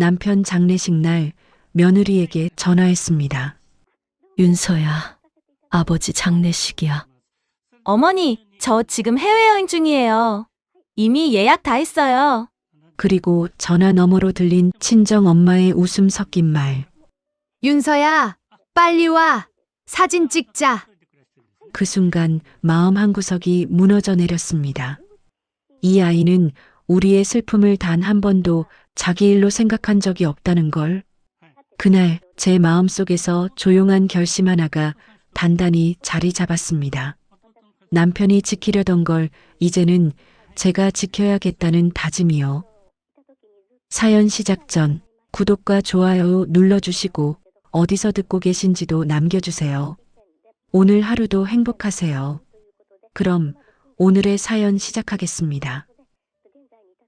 남편 장례식 날 며느리에게 전화했습니다. 윤서야, 아버지 장례식이야. 어머니, 저 지금 해외여행 중이에요. 이미 예약 다 했어요. 그리고 전화 너머로 들린 친정 엄마의 웃음 섞인 말. 윤서야, 빨리 와. 사진 찍자. 그 순간 마음 한구석이 무너져 내렸습니다. 이 아이는 우리의 슬픔을 단 한 번도 자기 일로 생각한 적이 없다는 걸. 그날 제 마음속에서 조용한 결심 하나가 단단히 자리 잡았습니다. 남편이 지키려던 걸 이제는 제가 지켜야겠다는 다짐이요. 사연 시작 전 구독과 좋아요 눌러주시고 어디서 듣고 계신지도 남겨주세요. 오늘 하루도 행복하세요. 그럼 오늘의 사연 시작하겠습니다.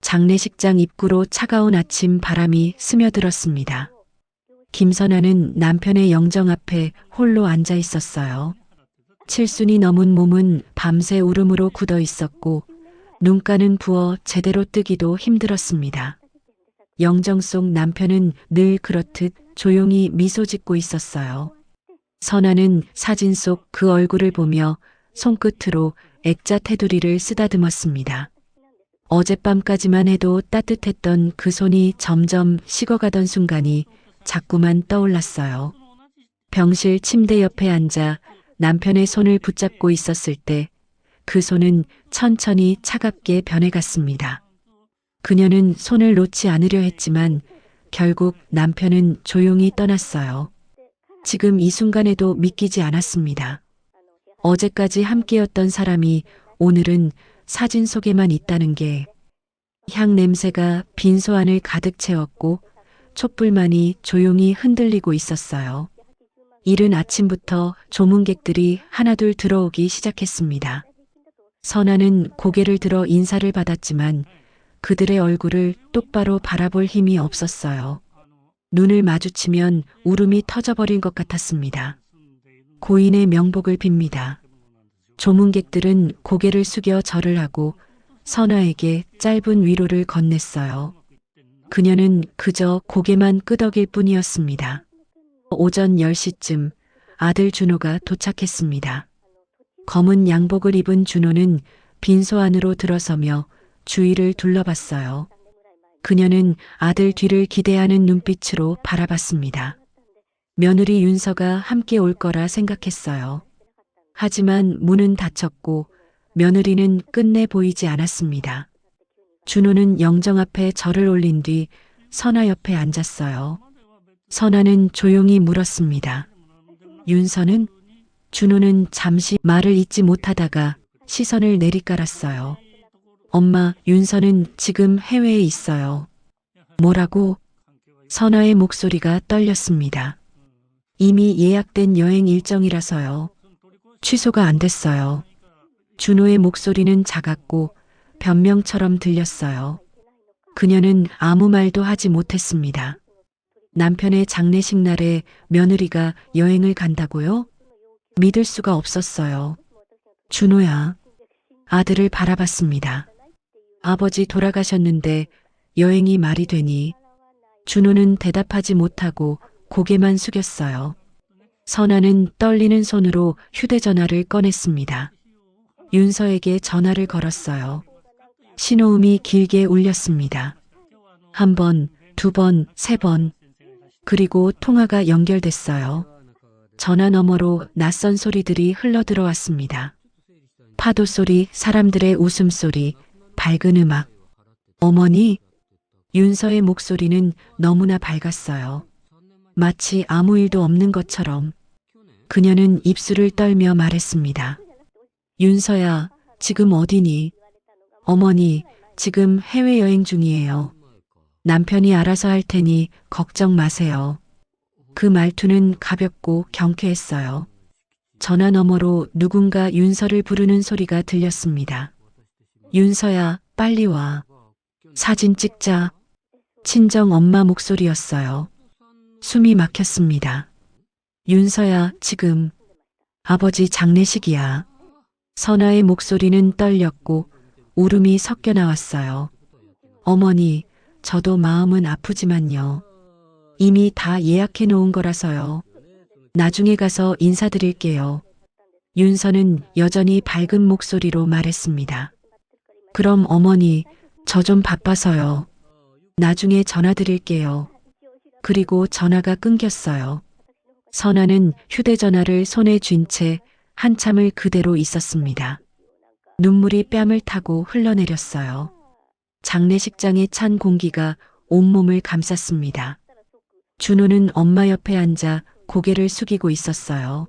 장례식장 입구로 차가운 아침 바람이 스며들었습니다. 김선아는 남편의 영정 앞에 홀로 앉아 있었어요. 칠순이 넘은 몸은 밤새 울음으로 굳어 있었고 눈가는 부어 제대로 뜨기도 힘들었습니다. 영정 속 남편은 늘 그렇듯 조용히 미소 짓고 있었어요. 선아는 사진 속 그 얼굴을 보며 손끝으로 액자 테두리를 쓰다듬었습니다. 어젯밤까지만 해도 따뜻했던 그 손이 점점 식어가던 순간이 자꾸만 떠올랐어요. 병실 침대 옆에 앉아 남편의 손을 붙잡고 있었을 때 그 손은 천천히 차갑게 변해갔습니다. 그녀는 손을 놓지 않으려 했지만 결국 남편은 조용히 떠났어요. 지금 이 순간에도 믿기지 않았습니다. 어제까지 함께였던 사람이 오늘은 사진 속에만 있다는 게. 향 냄새가 빈소 안을 가득 채웠고 촛불만이 조용히 흔들리고 있었어요. 이른 아침부터 조문객들이 하나둘 들어오기 시작했습니다. 선아는 고개를 들어 인사를 받았지만 그들의 얼굴을 똑바로 바라볼 힘이 없었어요. 눈을 마주치면 울음이 터져버린 것 같았습니다. 고인의 명복을 빕니다. 조문객들은 고개를 숙여 절을 하고 선아에게 짧은 위로를 건넸어요. 그녀는 그저 고개만 끄덕일 뿐이었습니다. 오전 10시쯤 아들 준호가 도착했습니다. 검은 양복을 입은 준호는 빈소 안으로 들어서며 주위를 둘러봤어요. 그녀는 아들 뒤를 기대하는 눈빛으로 바라봤습니다. 며느리 윤서가 함께 올 거라 생각했어요. 하지만 문은 닫혔고 며느리는 끝내 보이지 않았습니다. 준호는 영정 앞에 절을 올린 뒤 선아 옆에 앉았어요. 선아는 조용히 물었습니다. 윤서는? 준호는 잠시 말을 잇지 못하다가 시선을 내리깔았어요. 엄마, 윤서는 지금 해외에 있어요. 뭐라고? 선아의 목소리가 떨렸습니다. 이미 예약된 여행 일정이라서요. 취소가 안 됐어요. 준호의 목소리는 작았고 변명처럼 들렸어요. 그녀는 아무 말도 하지 못했습니다. 남편의 장례식 날에 며느리가 여행을 간다고요? 믿을 수가 없었어요. 준호야. 아들을 바라봤습니다. 아버지 돌아가셨는데 여행이 말이 되니? 준호는 대답하지 못하고 고개만 숙였어요. 선아는 떨리는 손으로 휴대전화를 꺼냈습니다. 윤서에게 전화를 걸었어요. 신호음이 길게 울렸습니다. 한 번, 두 번, 세 번. 그리고 통화가 연결됐어요. 전화 너머로 낯선 소리들이 흘러들어왔습니다. 파도 소리, 사람들의 웃음소리, 밝은 음악. 어머니? 윤서의 목소리는 너무나 밝았어요. 마치 아무 일도 없는 것처럼. 그녀는 입술을 떨며 말했습니다. 윤서야, 지금 어디니? 어머니, 지금 해외여행 중이에요. 남편이 알아서 할 테니 걱정 마세요. 그 말투는 가볍고 경쾌했어요. 전화 너머로 누군가 윤서를 부르는 소리가 들렸습니다. 윤서야, 빨리 와. 사진 찍자. 친정 엄마 목소리였어요. 숨이 막혔습니다. 윤서야, 지금 아버지 장례식이야. 선아의 목소리는 떨렸고 울음이 섞여 나왔어요. 어머니, 저도 마음은 아프지만요. 이미 다 예약해 놓은 거라서요. 나중에 가서 인사드릴게요. 윤서는 여전히 밝은 목소리로 말했습니다. 그럼 어머니, 저 좀 바빠서요. 나중에 전화 드릴게요. 그리고 전화가 끊겼어요. 선아는 휴대전화를 손에 쥔 채 한참을 그대로 있었습니다. 눈물이 뺨을 타고 흘러내렸어요. 장례식장의 찬 공기가 온몸을 감쌌습니다. 준호는 엄마 옆에 앉아 고개를 숙이고 있었어요.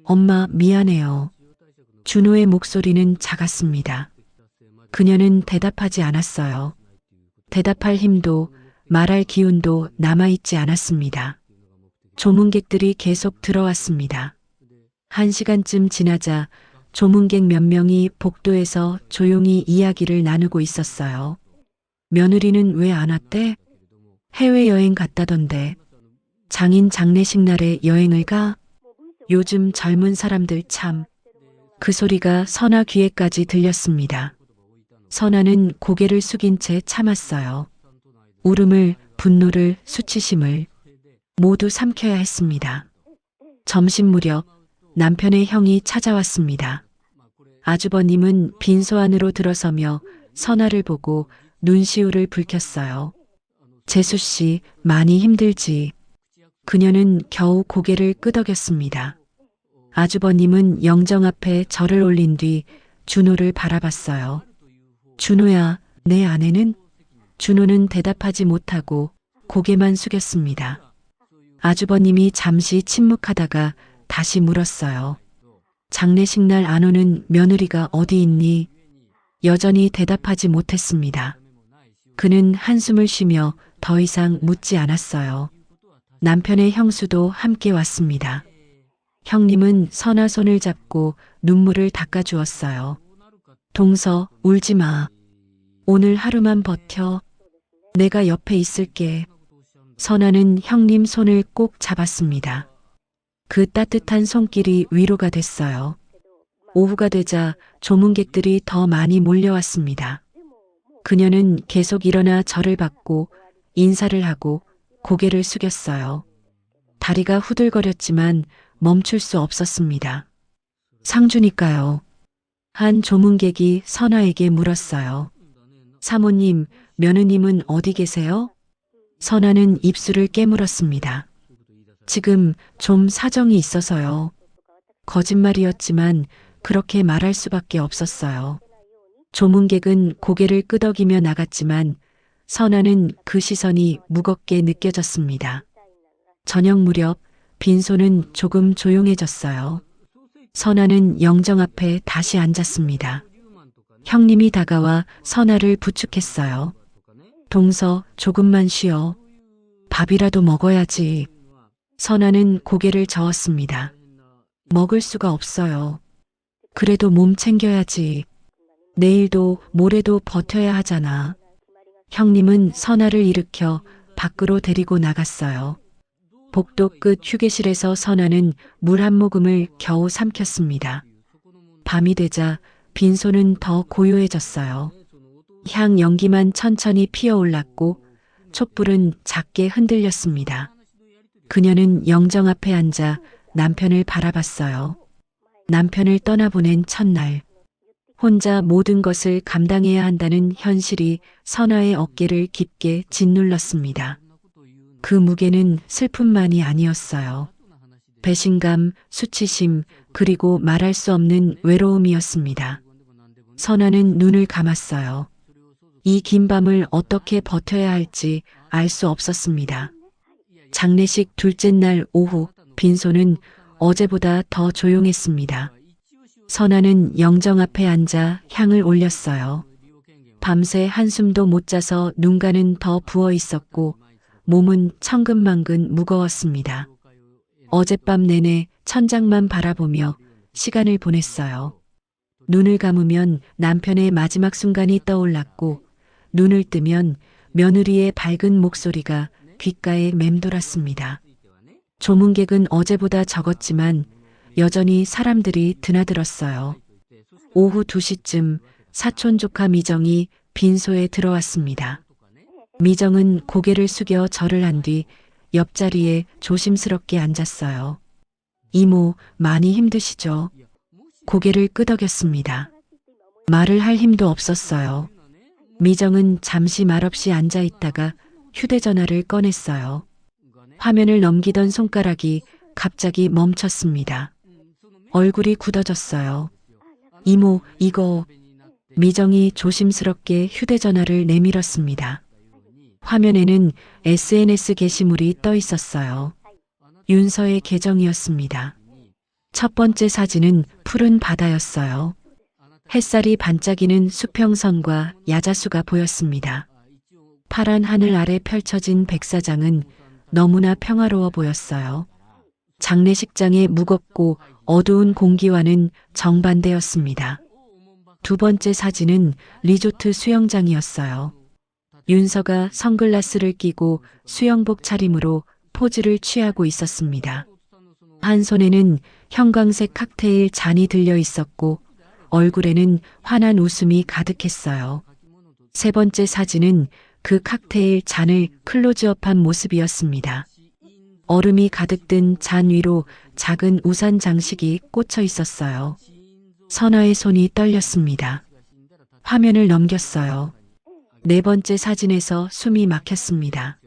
엄마, 미안해요. 준호의 목소리는 작았습니다. 그녀는 대답하지 않았어요. 대답할 힘도 말할 기운도 남아있지 않았습니다. 조문객들이 계속 들어왔습니다. 1시간쯤 지나자 조문객 몇 명이 복도에서 조용히 이야기를 나누고 있었어요. 며느리는 왜 안 왔대? 해외여행 갔다던데. 장인 장례식 날에 여행을 가? 요즘 젊은 사람들 참. 그 소리가 선아 귀에까지 들렸습니다. 선아는 고개를 숙인 채 참았어요. 울음을, 분노를, 수치심을 모두 삼켜야 했습니다. 점심 무렵 남편의 형이 찾아왔습니다. 아주버님은 빈소 안으로 들어서며 선아를 보고 눈시울을 붉혔어요. 재수 씨, 많이 힘들지. 그녀는 겨우 고개를 끄덕였습니다. 아주버님은 영정 앞에 절을 올린 뒤 준호를 바라봤어요. 준호야, 내 아내는? 준호는 대답하지 못하고 고개만 숙였습니다. 아주버님이 잠시 침묵하다가 다시 물었어요. 장례식 날 안 오는 며느리가 어디 있니? 여전히 대답하지 못했습니다. 그는 한숨을 쉬며 더 이상 묻지 않았어요. 남편의 형수도 함께 왔습니다. 형님은 선아 손을 잡고 눈물을 닦아주었어요. 동서, 울지 마. 오늘 하루만 버텨. 내가 옆에 있을게. 선아는 형님 손을 꼭 잡았습니다. 그 따뜻한 손길이 위로가 됐어요. 오후가 되자 조문객들이 더 많이 몰려왔습니다. 그녀는 계속 일어나 절을 받고 인사를 하고 고개를 숙였어요. 다리가 후들거렸지만 멈출 수 없었습니다. 상주니까요. 한 조문객이 선아에게 물었어요. 사모님, 며느님은 어디 계세요? 선아는 입술을 깨물었습니다. 지금 좀 사정이 있어서요. 거짓말이었지만 그렇게 말할 수밖에 없었어요. 조문객은 고개를 끄덕이며 나갔지만 선아는 그 시선이 무겁게 느껴졌습니다. 저녁 무렵 빈소는 조금 조용해졌어요. 선아는 영정 앞에 다시 앉았습니다. 형님이 다가와 선아를 부축했어요. 동서, 조금만 쉬어. 밥이라도 먹어야지. 선아는 고개를 저었습니다. 먹을 수가 없어요. 그래도 몸 챙겨야지. 내일도 모레도 버텨야 하잖아. 형님은 선아를 일으켜 밖으로 데리고 나갔어요. 복도 끝 휴게실에서 선아는 물 한 모금을 겨우 삼켰습니다. 밤이 되자 빈소는 더 고요해졌어요. 향 연기만 천천히 피어올랐고 촛불은 작게 흔들렸습니다. 그녀는 영정 앞에 앉아 남편을 바라봤어요. 남편을 떠나보낸 첫날, 혼자 모든 것을 감당해야 한다는 현실이 선아의 어깨를 깊게 짓눌렀습니다. 그 무게는 슬픔만이 아니었어요. 배신감, 수치심, 그리고 말할 수 없는 외로움이었습니다. 선아는 눈을 감았어요. 이 긴 밤을 어떻게 버텨야 할지 알 수 없었습니다. 장례식 둘째 날 오후 빈소는 어제보다 더 조용했습니다. 선아는 영정 앞에 앉아 향을 올렸어요. 밤새 한숨도 못 자서 눈가는 더 부어 있었고 몸은 천근만근 무거웠습니다. 어젯밤 내내 천장만 바라보며 시간을 보냈어요. 눈을 감으면 남편의 마지막 순간이 떠올랐고 눈을 뜨면 며느리의 밝은 목소리가 귓가에 맴돌았습니다. 조문객은 어제보다 적었지만 여전히 사람들이 드나들었어요. 오후 2시쯤 사촌 조카 미정이 빈소에 들어왔습니다. 미정은 고개를 숙여 절을 한 뒤 옆자리에 조심스럽게 앉았어요. 이모, 많이 힘드시죠? 고개를 끄덕였습니다. 말을 할 힘도 없었어요. 미정은 잠시 말없이 앉아 있다가 휴대전화를 꺼냈어요. 화면을 넘기던 손가락이 갑자기 멈췄습니다. 얼굴이 굳어졌어요. 이모, 이거. 미정이 조심스럽게 휴대전화를 내밀었습니다. 화면에는 SNS 게시물이 떠 있었어요. 윤서의 계정이었습니다. 첫 번째 사진은 푸른 바다였어요. 햇살이 반짝이는 수평선과 야자수가 보였습니다. 파란 하늘 아래 펼쳐진 백사장은 너무나 평화로워 보였어요. 장례식장의 무겁고 어두운 공기와는 정반대였습니다. 두 번째 사진은 리조트 수영장이었어요. 윤서가 선글라스를 끼고 수영복 차림으로 포즈를 취하고 있었습니다. 한 손에는 형광색 칵테일 잔이 들려 있었고 얼굴에는 환한 웃음이 가득했어요. 세 번째 사진은 그 칵테일 잔을 클로즈업한 모습이었습니다. 얼음이 가득 든 잔 위로 작은 우산 장식이 꽂혀 있었어요. 선아의 손이 떨렸습니다. 화면을 넘겼어요. 네 번째 사진에서 숨이 막혔습니다.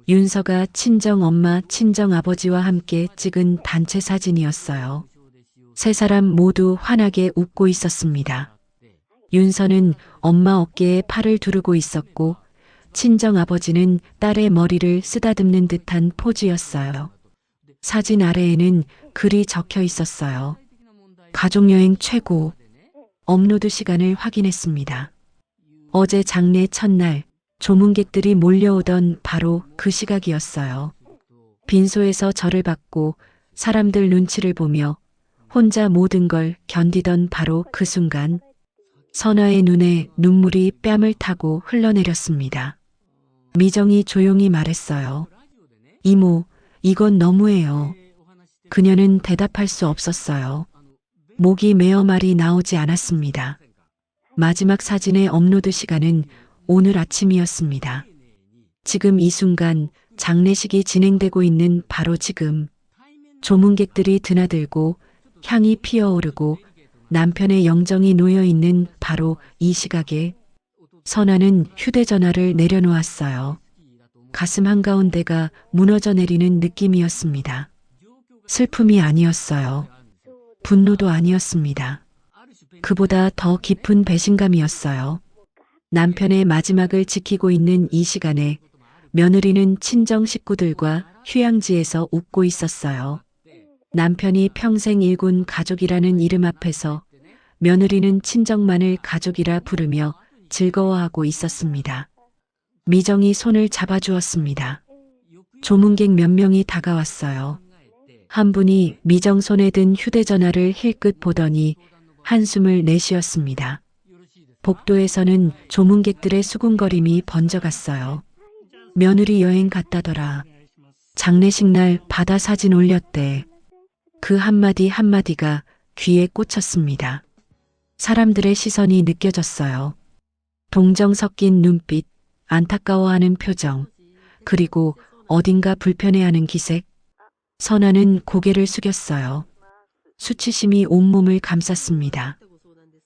윤서가 친정 엄마, 친정 아버지와 함께 찍은 단체 사진이었어요. 세 사람 모두 환하게 웃고 있었습니다. 윤서는 엄마 어깨에 팔을 두르고 있었고 친정 아버지는 딸의 머리를 쓰다듬는 듯한 포즈였어요. 사진 아래에는 글이 적혀 있었어요. 가족여행 최고. 업로드 시간을 확인했습니다. 어제 장례 첫날 조문객들이 몰려오던 바로 그 시각이었어요. 빈소에서 절을 받고 사람들 눈치를 보며 혼자 모든 걸 견디던 바로 그 순간 선아의 눈에 눈물이 뺨을 타고 흘러내렸습니다. 미정이 조용히 말했어요. 이모, 이건 너무해요. 그녀는 대답할 수 없었어요. 목이 메어 말이 나오지 않았습니다. 마지막 사진의 업로드 시간은 오늘 아침이었습니다. 지금 이 순간 장례식이 진행되고 있는 바로 지금 조문객들이 드나들고 향이 피어오르고 남편의 영정이 놓여있는 바로 이 시각에 선아는 휴대전화를 내려놓았어요. 가슴 한가운데가 무너져 내리는 느낌이었습니다. 슬픔이 아니었어요. 분노도 아니었습니다. 그보다 더 깊은 배신감이었어요. 남편의 마지막을 지키고 있는 이 시간에 며느리는 친정 식구들과 휴양지에서 웃고 있었어요. 남편이 평생 일군 가족이라는 이름 앞에서 며느리는 친정만을 가족이라 부르며 즐거워하고 있었습니다. 미정이 손을 잡아주었습니다. 조문객 몇 명이 다가왔어요. 한 분이 미정 손에 든 휴대전화를 힐끗 보더니 한숨을 내쉬었습니다. 복도에서는 조문객들의 수군거림이 번져갔어요. 며느리 여행 갔다더라. 장례식 날 바다 사진 올렸대. 그 한마디 한마디가 귀에 꽂혔습니다. 사람들의 시선이 느껴졌어요. 동정 섞인 눈빛, 안타까워하는 표정, 그리고 어딘가 불편해하는 기색. 선아는 고개를 숙였어요. 수치심이 온몸을 감쌌습니다.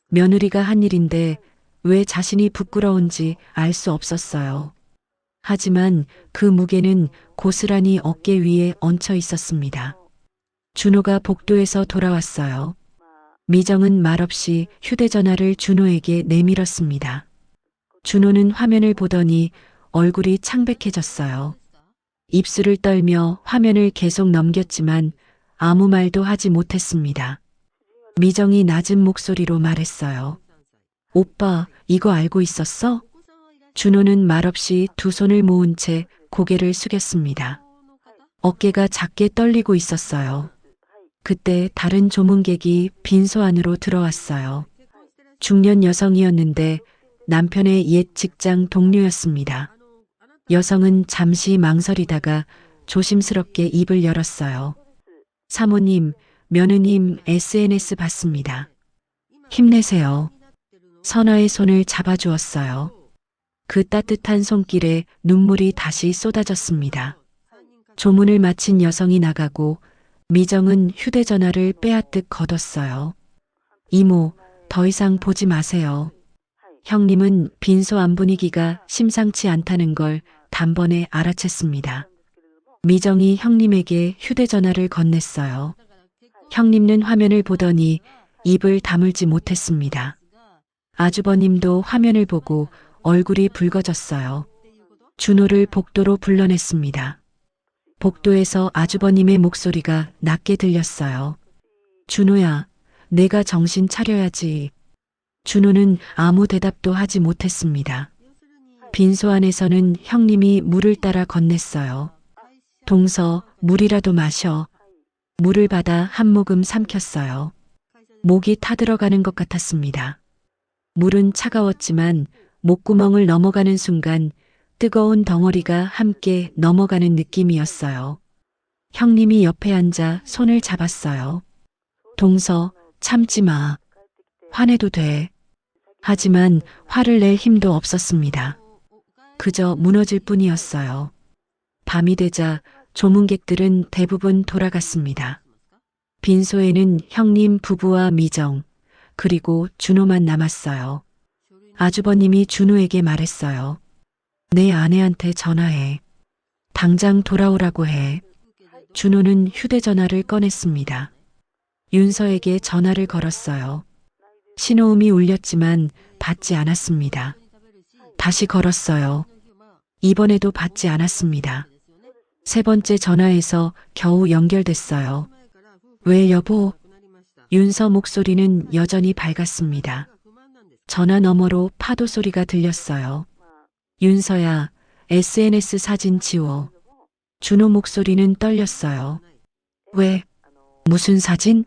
며느리가 한 일인데 왜 자신이 부끄러운지 알 수 없었어요. 하지만 그 무게는 고스란히 어깨 위에 얹혀 있었습니다. 준호가 복도에서 돌아왔어요. 미정은 말없이 휴대전화를 준호에게 내밀었습니다. 준호는 화면을 보더니 얼굴이 창백해졌어요. 입술을 떨며 화면을 계속 넘겼지만 아무 말도 하지 못했습니다. 미정이 낮은 목소리로 말했어요. 오빠, 이거 알고 있었어? 준호는 말없이 두 손을 모은 채 고개를 숙였습니다. 어깨가 작게 떨리고 있었어요. 그때 다른 조문객이 빈소 안으로 들어왔어요. 중년 여성이었는데 남편의 옛 직장 동료였습니다. 여성은 잠시 망설이다가 조심스럽게 입을 열었어요. 사모님, 며느님 SNS 봤습니다. 힘내세요. 선아의 손을 잡아주었어요. 그 따뜻한 손길에 눈물이 다시 쏟아졌습니다. 조문을 마친 여성이 나가고 미정은 휴대전화를 빼앗듯 걷었어요. 이모, 더 이상 보지 마세요. 형님은 빈소 안 분위기가 심상치 않다는 걸 단번에 알아챘습니다. 미정이 형님에게 휴대전화를 건넸어요. 형님은 화면을 보더니 입을 다물지 못했습니다. 아주버님도 화면을 보고 얼굴이 붉어졌어요. 준호를 복도로 불러냈습니다. 복도에서 아주버님의 목소리가 낮게 들렸어요. 준호야, 내가 정신 차려야지. 준호는 아무 대답도 하지 못했습니다. 빈소 안에서는 형님이 물을 따라 건넸어요. 동서, 물이라도 마셔. 물을 받아 한 모금 삼켰어요. 목이 타들어가는 것 같았습니다. 물은 차가웠지만 목구멍을 넘어가는 순간 뜨거운 덩어리가 함께 넘어가는 느낌이었어요. 형님이 옆에 앉아 손을 잡았어요. 동서, 참지 마. 화내도 돼. 하지만 화를 낼 힘도 없었습니다. 그저 무너질 뿐이었어요. 밤이 되자 조문객들은 대부분 돌아갔습니다. 빈소에는 형님 부부와 미정, 그리고 준호만 남았어요. 아주버님이 준호에게 말했어요. 내 아내한테 전화해. 당장 돌아오라고 해. 준호는 휴대전화를 꺼냈습니다. 윤서에게 전화를 걸었어요. 신호음이 울렸지만 받지 않았습니다. 다시 걸었어요. 이번에도 받지 않았습니다. 세 번째 전화에서 겨우 연결됐어요. 왜 여보? 윤서 목소리는 여전히 밝았습니다. 전화 너머로 파도 소리가 들렸어요. 윤서야, SNS 사진 지워. 준호 목소리는 떨렸어요. 왜? 무슨 사진?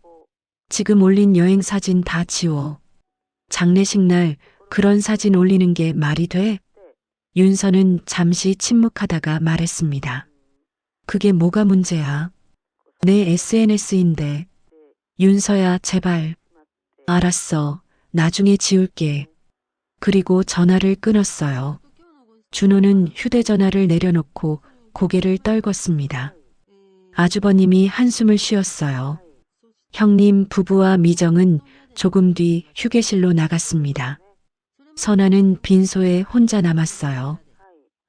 지금 올린 여행 사진 다 지워. 장례식 날 그런 사진 올리는 게 말이 돼? 윤서는 잠시 침묵하다가 말했습니다. 그게 뭐가 문제야? 내 SNS인데. 윤서야, 제발. 알았어. 나중에 지울게. 그리고 전화를 끊었어요. 준호는 휴대전화를 내려놓고 고개를 떨궜습니다. 아주버님이 한숨을 쉬었어요. 형님 부부와 미정은 조금 뒤 휴게실로 나갔습니다. 선아는 빈소에 혼자 남았어요.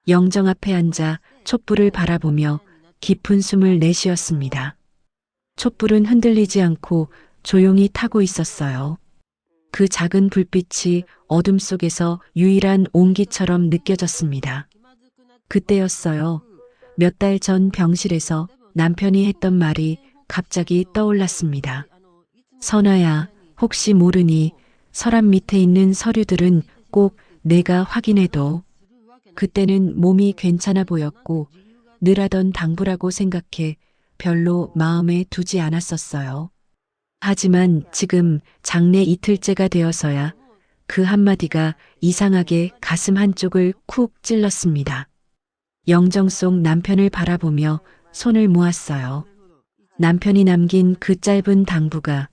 영정 앞에 앉아 촛불을 바라보며 깊은 숨을 내쉬었습니다. 촛불은 흔들리지 않고 조용히 타고 있었어요. 그 작은 불빛이 어둠 속에서 유일한 온기처럼 느껴졌습니다. 그때였어요. 몇 달 전 병실에서 남편이 했던 말이 갑자기 떠올랐습니다. 선아야, 혹시 모르니 서랍 밑에 있는 서류들은 꼭 내가 확인해도. 그때는 몸이 괜찮아 보였고 늘 하던 당부라고 생각해 별로 마음에 두지 않았었어요. 하지만 지금 장례 이틀째가 되어서야 그 한마디가 이상하게 가슴 한쪽을 쿡 찔렀습니다. 영정 속 남편을 바라보며 손을 모았어요. 남편이 남긴 그 짧은 당부가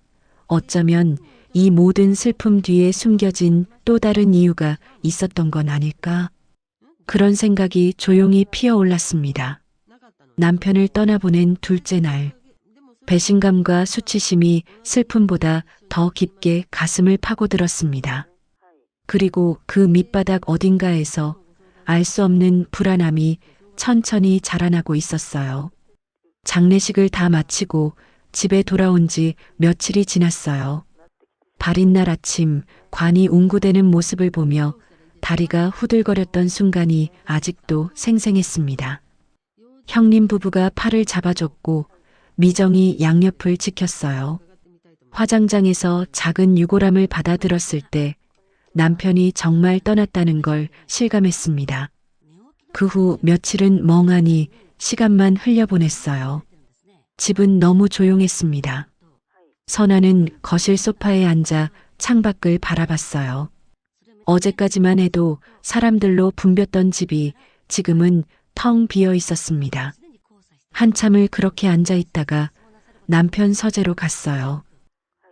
어쩌면 이 모든 슬픔 뒤에 숨겨진 또 다른 이유가 있었던 건 아닐까? 그런 생각이 조용히 피어올랐습니다. 남편을 떠나보낸 둘째 날, 배신감과 수치심이 슬픔보다 더 깊게 가슴을 파고들었습니다. 그리고 그 밑바닥 어딘가에서 알 수 없는 불안함이 천천히 자라나고 있었어요. 장례식을 다 마치고 집에 돌아온 지 며칠이 지났어요. 발인 날 아침 관이 웅구대는 모습을 보며 다리가 후들거렸던 순간이 아직도 생생했습니다. 형님 부부가 팔을 잡아줬고 미정이 양옆을 지켰어요. 화장장에서 작은 유골함을 받아들었을 때 남편이 정말 떠났다는 걸 실감했습니다. 그 후 며칠은 멍하니 시간만 흘려보냈어요. 집은 너무 조용했습니다. 선아는 거실 소파에 앉아 창밖을 바라봤어요. 어제까지만 해도 사람들로 붐볐던 집이 지금은 텅 비어 있었습니다. 한참을 그렇게 앉아 있다가 남편 서재로 갔어요.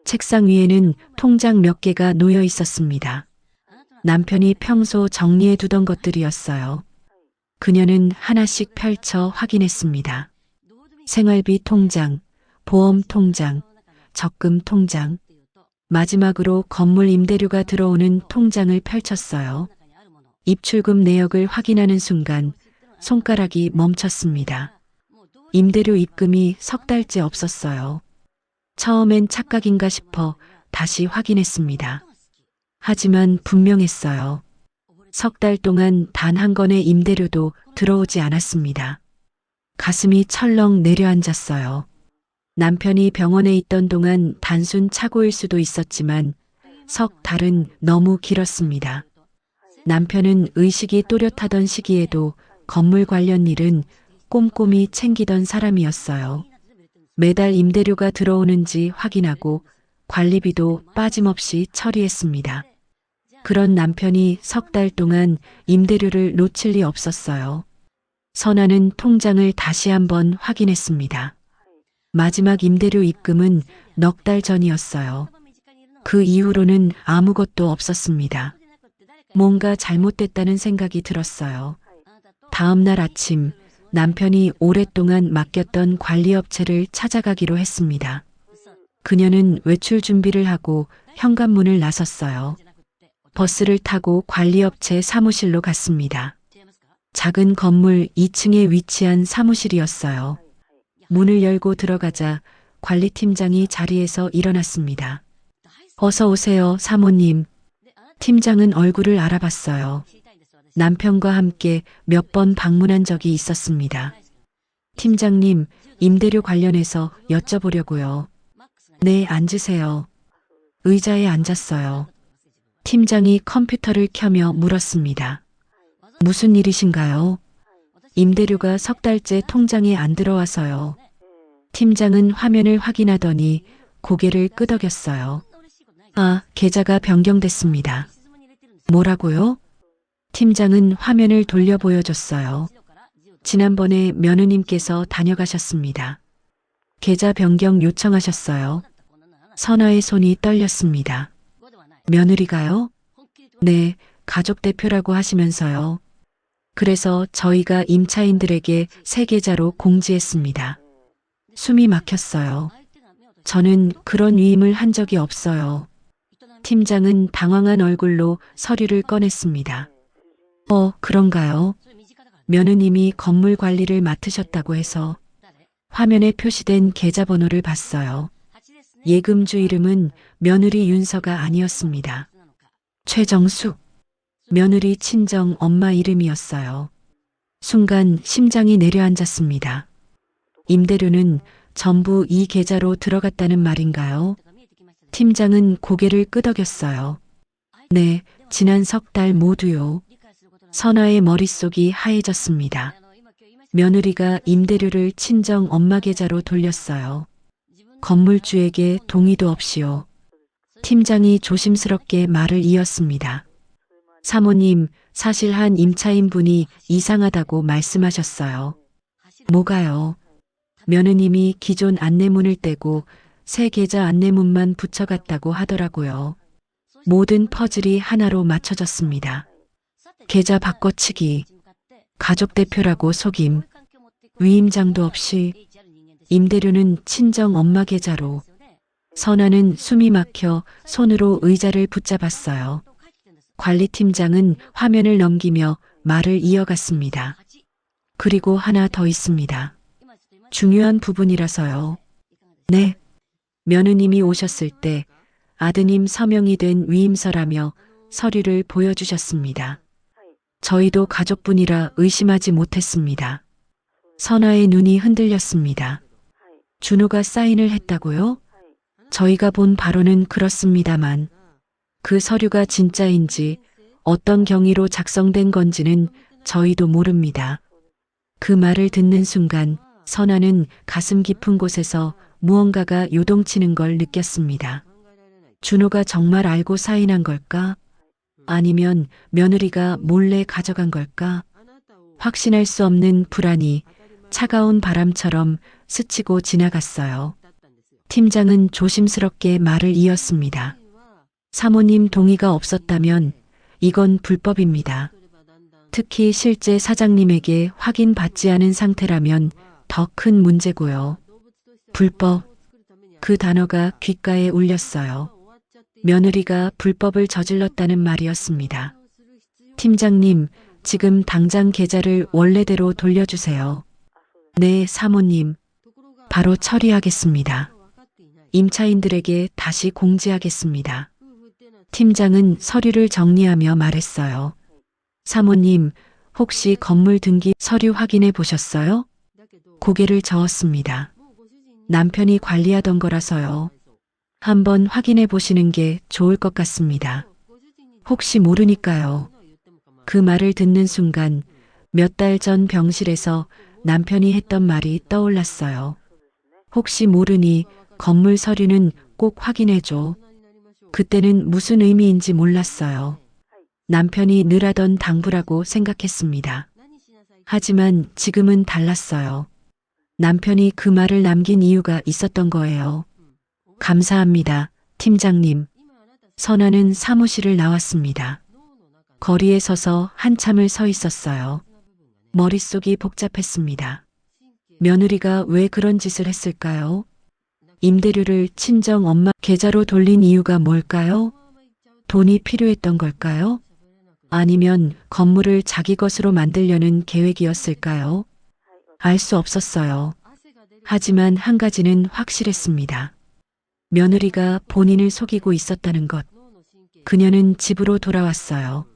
책상 위에는 통장 몇 개가 놓여 있었습니다. 남편이 평소 정리해 두던 것들이었어요. 그녀는 하나씩 펼쳐 확인했습니다. 생활비 통장, 보험 통장, 적금 통장, 마지막으로 건물 임대료가 들어오는 통장을 펼쳤어요. 입출금 내역을 확인하는 순간 손가락이 멈췄습니다. 임대료 입금이 석 달째 없었어요. 처음엔 착각인가 싶어 다시 확인했습니다. 하지만 분명했어요. 석 달 동안 단 한 건의 임대료도 들어오지 않았습니다. 가슴이 철렁 내려앉았어요. 남편이 병원에 있던 동안 단순 착오일 수도 있었지만 석 달은 너무 길었습니다. 남편은 의식이 또렷하던 시기에도 건물 관련 일은 꼼꼼히 챙기던 사람이었어요. 매달 임대료가 들어오는지 확인하고 관리비도 빠짐없이 처리했습니다. 그런 남편이 석 달 동안 임대료를 놓칠 리 없었어요. 선아는 통장을 다시 한번 확인했습니다. 마지막 임대료 입금은 넉 달 전이었어요. 그 이후로는 아무것도 없었습니다. 뭔가 잘못됐다는 생각이 들었어요. 다음 날 아침 남편이 오랫동안 맡겼던 관리업체를 찾아가기로 했습니다. 그녀는 외출 준비를 하고 현관문을 나섰어요. 버스를 타고 관리업체 사무실로 갔습니다. 작은 건물 2층에 위치한 사무실이었어요. 문을 열고 들어가자 관리팀장이 자리에서 일어났습니다. 어서 오세요, 사모님. 팀장은 얼굴을 알아봤어요. 남편과 함께 몇 번 방문한 적이 있었습니다. 팀장님, 임대료 관련해서 여쭤보려고요. 네, 앉으세요. 의자에 앉았어요. 팀장이 컴퓨터를 켜며 물었습니다. 무슨 일이신가요? 임대료가 석 달째 통장에 안 들어와서요. 팀장은 화면을 확인하더니 고개를 끄덕였어요. 아, 계좌가 변경됐습니다. 뭐라고요? 팀장은 화면을 돌려 보여줬어요. 지난번에 며느님께서 다녀가셨습니다. 계좌 변경 요청하셨어요. 선아의 손이 떨렸습니다. 며느리가요? 네, 가족 대표라고 하시면서요. 그래서 저희가 임차인들에게 새 계좌로 공지했습니다. 숨이 막혔어요. 저는 그런 위임을 한 적이 없어요. 팀장은 당황한 얼굴로 서류를 꺼냈습니다. 그런가요? 며느님이 건물 관리를 맡으셨다고 해서 화면에 표시된 계좌번호를 봤어요. 예금주 이름은 며느리 윤서가 아니었습니다. 최정숙. 며느리 친정 엄마 이름이었어요. 순간 심장이 내려앉았습니다. 임대료는 전부 이 계좌로 들어갔다는 말인가요? 팀장은 고개를 끄덕였어요. 네, 지난 석 달 모두요. 선아의 머릿속이 하얘졌습니다. 며느리가 임대료를 친정 엄마 계좌로 돌렸어요. 건물주에게 동의도 없이요. 팀장이 조심스럽게 말을 이었습니다. 사모님, 사실 한 임차인분이 이상하다고 말씀하셨어요. 뭐가요? 며느님이 기존 안내문을 떼고 새 계좌 안내문만 붙여갔다고 하더라고요. 모든 퍼즐이 하나로 맞춰졌습니다. 계좌 바꿔치기, 가족 대표라고 속임, 위임장도 없이 임대료는 친정 엄마 계좌로. 선아는 숨이 막혀 손으로 의자를 붙잡았어요. 관리팀장은 화면을 넘기며 말을 이어갔습니다. 그리고 하나 더 있습니다. 중요한 부분이라서요. 네. 며느님이 오셨을 때 아드님 서명이 된 위임서라며 서류를 보여주셨습니다. 저희도 가족분이라 의심하지 못했습니다. 선아의 눈이 흔들렸습니다. 준호가 사인을 했다고요? 저희가 본 바로는 그렇습니다만 그 서류가 진짜인지 어떤 경위로 작성된 건지는 저희도 모릅니다. 그 말을 듣는 순간 선아는 가슴 깊은 곳에서 무언가가 요동치는 걸 느꼈습니다. 준호가 정말 알고 사인한 걸까? 아니면 며느리가 몰래 가져간 걸까? 확신할 수 없는 불안이 차가운 바람처럼 스치고 지나갔어요. 팀장은 조심스럽게 말을 이었습니다. 사모님 동의가 없었다면 이건 불법입니다. 특히 실제 사장님에게 확인받지 않은 상태라면 더 큰 문제고요. 불법. 그 단어가 귓가에 울렸어요. 며느리가 불법을 저질렀다는 말이었습니다. 팀장님, 지금 당장 계좌를 원래대로 돌려주세요. 네, 사모님. 바로 처리하겠습니다. 임차인들에게 다시 공지하겠습니다. 팀장은 서류를 정리하며 말했어요. 사모님, 혹시 건물 등기 서류 확인해 보셨어요? 고개를 저었습니다. 남편이 관리하던 거라서요. 한번 확인해 보시는 게 좋을 것 같습니다. 혹시 모르니까요. 그 말을 듣는 순간 몇 달 전 병실에서 남편이 했던 말이 떠올랐어요. 혹시 모르니 건물 서류는 꼭 확인해줘. 그때는 무슨 의미인지 몰랐어요. 남편이 늘 하던 당부라고 생각했습니다. 하지만 지금은 달랐어요. 남편이 그 말을 남긴 이유가 있었던 거예요. 감사합니다, 팀장님. 선아는 사무실을 나왔습니다. 거리에 서서 한참을 서 있었어요. 머릿속이 복잡했습니다. 며느리가 왜 그런 짓을 했을까요? 임대료를 친정 엄마 계좌로 돌린 이유가 뭘까요? 돈이 필요했던 걸까요? 아니면 건물을 자기 것으로 만들려는 계획이었을까요? 알 수 없었어요. 하지만 한 가지는 확실했습니다. 며느리가 본인을 속이고 있었다는 것. 그녀는 집으로 돌아왔어요.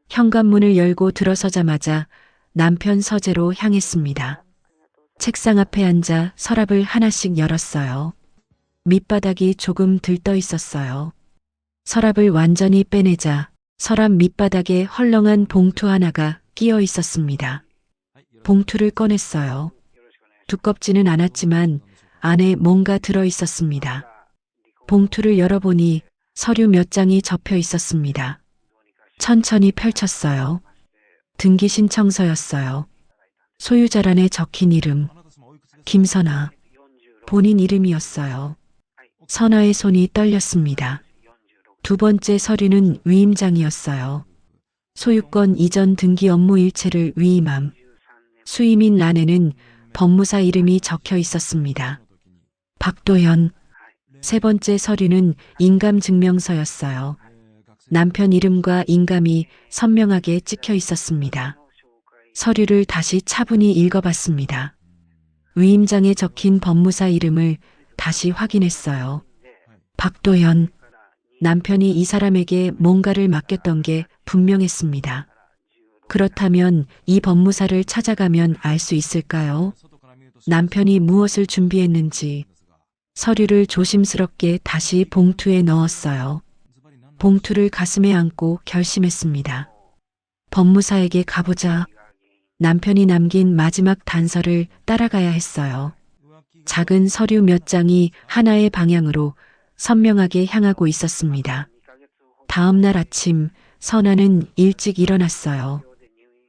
현관문을 열고 들어서자마자 남편 서재로 향했습니다. 책상 앞에 앉아 서랍을 하나씩 열었어요. 밑바닥이 조금 들떠 있었어요. 서랍을 완전히 빼내자 서랍 밑바닥에 헐렁한 봉투 하나가 끼어 있었습니다. 봉투를 꺼냈어요. 두껍지는 않았지만 안에 뭔가 들어 있었습니다. 봉투를 열어보니 서류 몇 장이 접혀 있었습니다. 천천히 펼쳤어요. 등기 신청서였어요. 소유자란에 적힌 이름, 김선아. 본인 이름이었어요. 선아의 손이 떨렸습니다. 두 번째 서류는 위임장이었어요. 소유권 이전 등기 업무 일체를 위임함. 수임인 란에는 법무사 이름이 적혀 있었습니다. 박도현. 세 번째 서류는 인감증명서였어요. 남편 이름과 인감이 선명하게 찍혀 있었습니다. 서류를 다시 차분히 읽어봤습니다. 위임장에 적힌 법무사 이름을 다시 확인했어요. 박도현. 남편이 이 사람에게 뭔가를 맡겼던 게 분명했습니다. 그렇다면 이 법무사를 찾아가면 알 수 있을까요? 남편이 무엇을 준비했는지. 서류를 조심스럽게 다시 봉투에 넣었어요. 봉투를 가슴에 안고 결심했습니다. 법무사에게 가보자. 남편이 남긴 마지막 단서를 따라가야 했어요. 작은 서류 몇 장이 하나의 방향으로 선명하게 향하고 있었습니다. 다음 날 아침 선아는 일찍 일어났어요.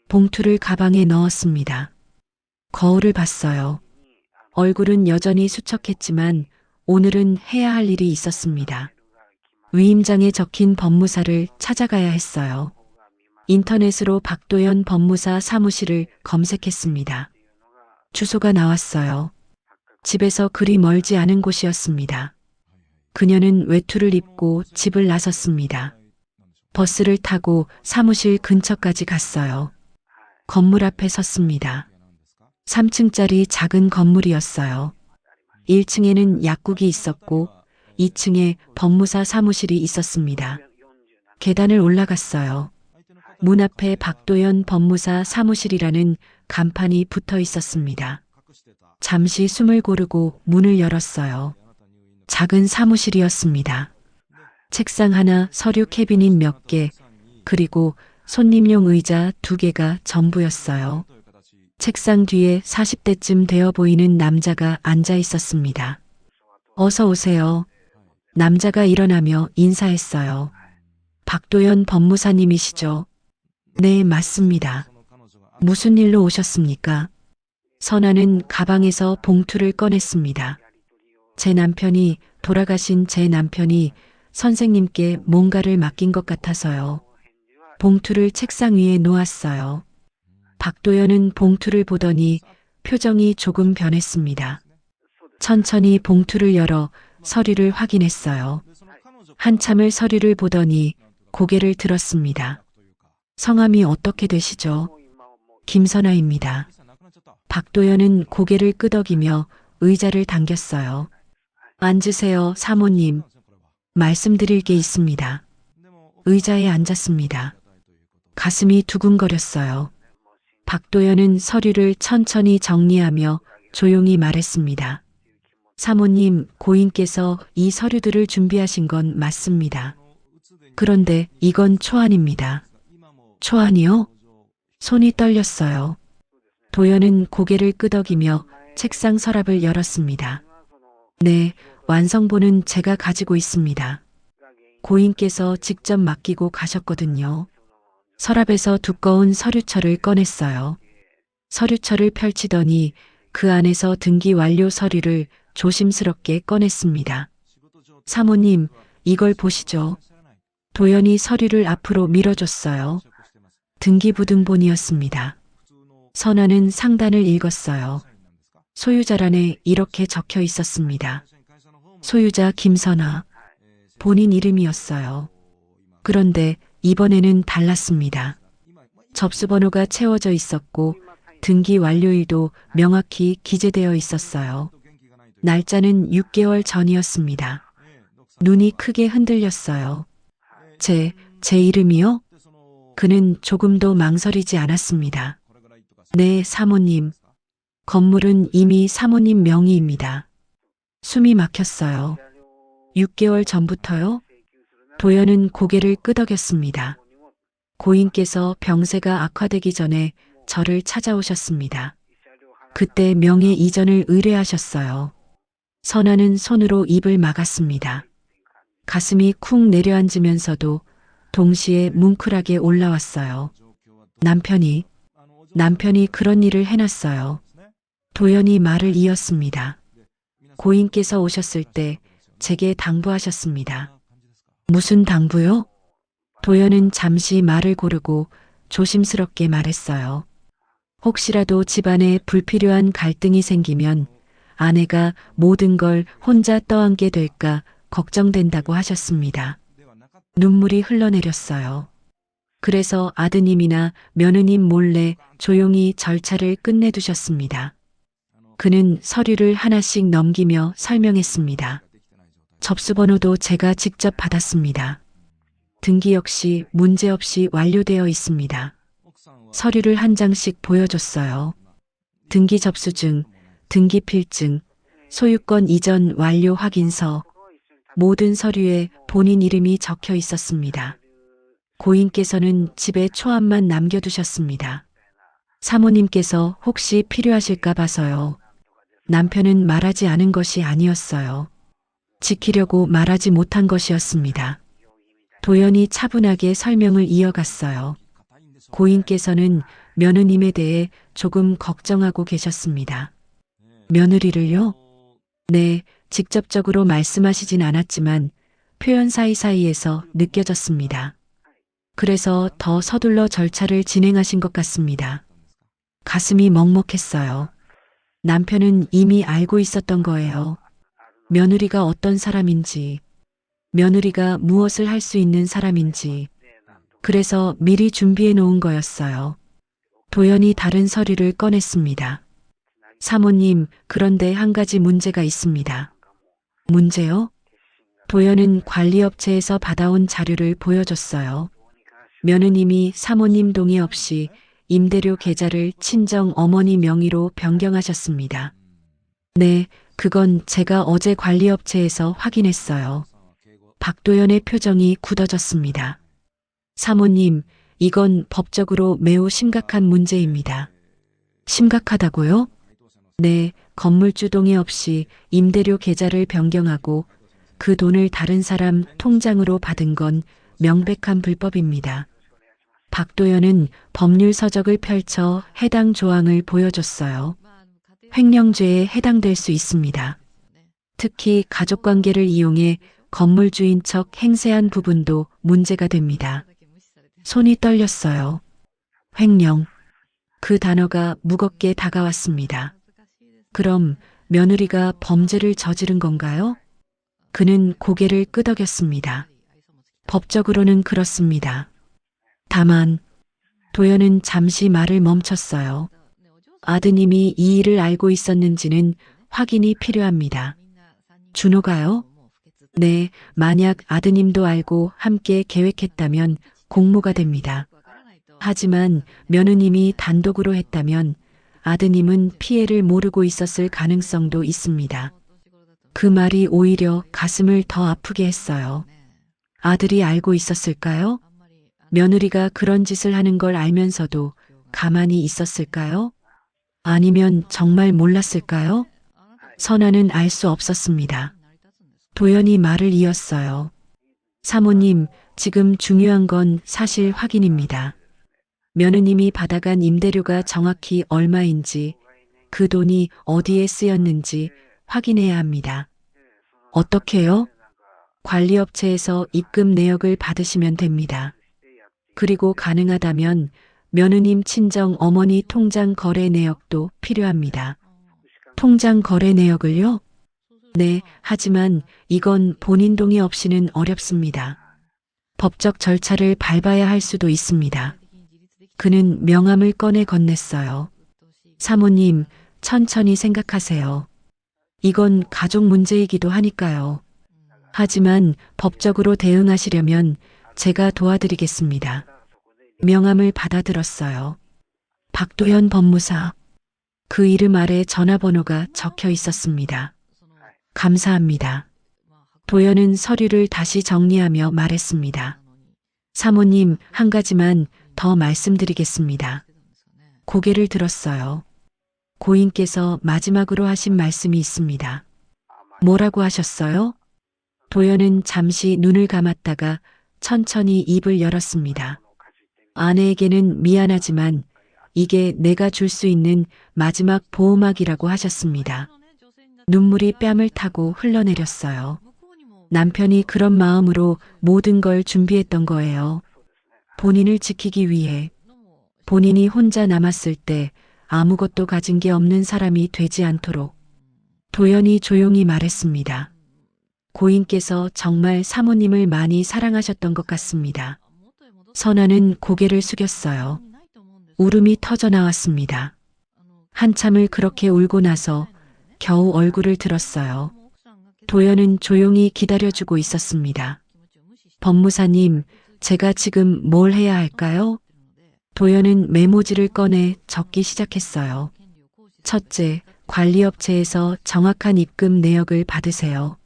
봉투를 가방에 넣었습니다. 거울을 봤어요. 얼굴은 여전히 수척했지만 오늘은 해야 할 일이 있었습니다. 위임장에 적힌 법무사를 찾아가야 했어요. 인터넷으로 박도현 법무사 사무실을 검색했습니다. 주소가 나왔어요. 집에서 그리 멀지 않은 곳이었습니다. 그녀는 외투를 입고 집을 나섰습니다. 버스를 타고 사무실 근처까지 갔어요. 건물 앞에 섰습니다. 3층짜리 작은 건물이었어요. 1층에는 약국이 있었고 2층에 법무사 사무실이 있었습니다. 계단을 올라갔어요. 문 앞에 박도현 법무사 사무실이라는 간판이 붙어 있었습니다. 잠시 숨을 고르고 문을 열었어요. 작은 사무실이었습니다. 책상 하나, 서류 캐비닛 몇 개, 그리고 손님용 의자 2개가 전부였어요. 책상 뒤에 40대쯤 되어 보이는 남자가 앉아 있었습니다. 어서 오세요. 남자가 일어나며 인사했어요. 박도현 법무사님이시죠? 네, 맞습니다. 무슨 일로 오셨습니까? 선아는 가방에서 봉투를 꺼냈습니다. 돌아가신 제 남편이 선생님께 뭔가를 맡긴 것 같아서요. 봉투를 책상 위에 놓았어요. 박도연은 봉투를 보더니 표정이 조금 변했습니다. 천천히 봉투를 열어 서류를 확인했어요. 한참을 서류를 보더니 고개를 들었습니다. 성함이 어떻게 되시죠? 김선아입니다. 박도연은 고개를 끄덕이며 의자를 당겼어요. 앉으세요, 사모님. 말씀드릴 게 있습니다. 의자에 앉았습니다. 가슴이 두근거렸어요. 박도연은 서류를 천천히 정리하며 조용히 말했습니다. 사모님, 고인께서 이 서류들을 준비하신 건 맞습니다. 그런데 이건 초안입니다. 초안이요? 손이 떨렸어요. 도연은 고개를 끄덕이며 책상 서랍을 열었습니다. 네, 완성본은 제가 가지고 있습니다. 고인께서 직접 맡기고 가셨거든요. 서랍에서 두꺼운 서류철을 꺼냈어요. 서류철을 펼치더니 그 안에서 등기 완료 서류를 조심스럽게 꺼냈습니다. 사모님, 이걸 보시죠. 도연이 서류를 앞으로 밀어줬어요. 등기부등본이었습니다. 선아는 상단을 읽었어요. 소유자란에 이렇게 적혀 있었습니다. 소유자 김선아. 본인 이름이었어요. 그런데 이번에는 달랐습니다. 접수번호가 채워져 있었고 등기 완료일도 명확히 기재되어 있었어요. 날짜는 6개월 전이었습니다. 눈이 크게 흔들렸어요. 제 이름이요? 그는 조금도 망설이지 않았습니다. 네, 사모님. 건물은 이미 사모님 명의입니다. 숨이 막혔어요. 6개월 전부터요? 도연은 고개를 끄덕였습니다. 고인께서 병세가 악화되기 전에 저를 찾아오셨습니다. 그때 명예 이전을 의뢰하셨어요. 선아는 손으로 입을 막았습니다. 가슴이 쿵 내려앉으면서도 동시에 뭉클하게 올라왔어요. 남편이 그런 일을 해놨어요. 도연이 말을 이었습니다. 고인께서 오셨을 때 제게 당부하셨습니다. 무슨 당부요? 도연은 잠시 말을 고르고 조심스럽게 말했어요. 혹시라도 집안에 불필요한 갈등이 생기면 아내가 모든 걸 혼자 떠안게 될까 걱정된다고 하셨습니다. 눈물이 흘러내렸어요. 그래서 아드님이나 며느님 몰래 조용히 절차를 끝내두셨습니다. 그는 서류를 하나씩 넘기며 설명했습니다. 접수번호도 제가 직접 받았습니다. 등기 역시 문제없이 완료되어 있습니다. 서류를 한 장씩 보여줬어요. 등기 접수증, 등기 필증, 소유권 이전 완료 확인서, 모든 서류에 본인 이름이 적혀 있었습니다. 고인께서는 집에 초안만 남겨두셨습니다. 사모님께서 혹시 필요하실까 봐서요. 남편은 말하지 않은 것이 아니었어요. 지키려고 말하지 못한 것이었습니다. 도연이 차분하게 설명을 이어갔어요. 고인께서는 며느님에 대해 조금 걱정하고 계셨습니다. 며느리를요? 네, 직접적으로 말씀하시진 않았지만 표현 사이사이에서 느껴졌습니다. 그래서 더 서둘러 절차를 진행하신 것 같습니다. 가슴이 먹먹했어요. 남편은 이미 알고 있었던 거예요. 며느리가 어떤 사람인지, 며느리가 무엇을 할 수 있는 사람인지, 그래서 미리 준비해 놓은 거였어요. 도연이 다른 서류를 꺼냈습니다. 사모님, 그런데 한 가지 문제가 있습니다. 문제요? 도연은 관리업체에서 받아온 자료를 보여줬어요. 며느님이 사모님 동의 없이 임대료 계좌를 친정 어머니 명의로 변경하셨습니다. 네, 그건 제가 어제 관리업체에서 확인했어요. 박도연의 표정이 굳어졌습니다. 사모님, 이건 법적으로 매우 심각한 문제입니다. 심각하다고요? 네, 건물주 동의 없이 임대료 계좌를 변경하고 그 돈을 다른 사람 통장으로 받은 건 명백한 불법입니다. 박도연은 법률 서적을 펼쳐 해당 조항을 보여줬어요. 횡령죄에 해당될 수 있습니다. 특히 가족관계를 이용해 건물주인 척 행세한 부분도 문제가 됩니다. 손이 떨렸어요. 횡령. 그 단어가 무겁게 다가왔습니다. 그럼 며느리가 범죄를 저지른 건가요? 그는 고개를 끄덕였습니다. 법적으로는 그렇습니다. 다만 도연은 잠시 말을 멈췄어요. 아드님이 이 일을 알고 있었는지는 확인이 필요합니다. 준호가요? 네, 만약 아드님도 알고 함께 계획했다면 공모가 됩니다. 하지만 며느님이 단독으로 했다면 아드님은 피해를 모르고 있었을 가능성도 있습니다. 그 말이 오히려 가슴을 더 아프게 했어요. 아들이 알고 있었을까요? 며느리가 그런 짓을 하는 걸 알면서도 가만히 있었을까요? 아니면 정말 몰랐을까요? 선아는 알 수 없었습니다. 도연이 말을 이었어요. 사모님, 지금 중요한 건 사실 확인입니다. 며느님이 받아간 임대료가 정확히 얼마인지, 그 돈이 어디에 쓰였는지 확인해야 합니다. 어떻게요? 관리업체에서 입금 내역을 받으시면 됩니다. 그리고 가능하다면 며느님 친정 어머니 통장 거래 내역도 필요합니다. 통장 거래 내역을요? 네, 하지만 이건 본인 동의 없이는 어렵습니다. 법적 절차를 밟아야 할 수도 있습니다. 그는 명함을 꺼내 건넸어요. 사모님, 천천히 생각하세요. 이건 가족 문제이기도 하니까요. 하지만 법적으로 대응하시려면 제가 도와드리겠습니다. 명함을 받아들었어요. 박도현 법무사. 그 이름 아래 전화번호가 적혀 있었습니다. 감사합니다. 도연은 서류를 다시 정리하며 말했습니다. 사모님, 한 가지만 더 말씀드리겠습니다. 고개를 들었어요. 고인께서 마지막으로 하신 말씀이 있습니다. 뭐라고 하셨어요? 도연은 잠시 눈을 감았다가 천천히 입을 열었습니다. 아내에게는 미안하지만 이게 내가 줄 수 있는 마지막 보호막이라고 하셨습니다. 눈물이 뺨을 타고 흘러내렸어요. 남편이 그런 마음으로 모든 걸 준비했던 거예요. 본인을 지키기 위해, 본인이 혼자 남았을 때 아무것도 가진 게 없는 사람이 되지 않도록. 도연이 조용히 말했습니다. 고인께서 정말 사모님을 많이 사랑하셨던 것 같습니다. 선아는 고개를 숙였어요. 울음이 터져 나왔습니다. 한참을 그렇게 울고 나서 겨우 얼굴을 들었어요. 도연은 조용히 기다려주고 있었습니다. 법무사님, 제가 지금 뭘 해야 할까요? 도연은 메모지를 꺼내 적기 시작했어요. 첫째, 관리업체에서 정확한 입금 내역을 받으세요.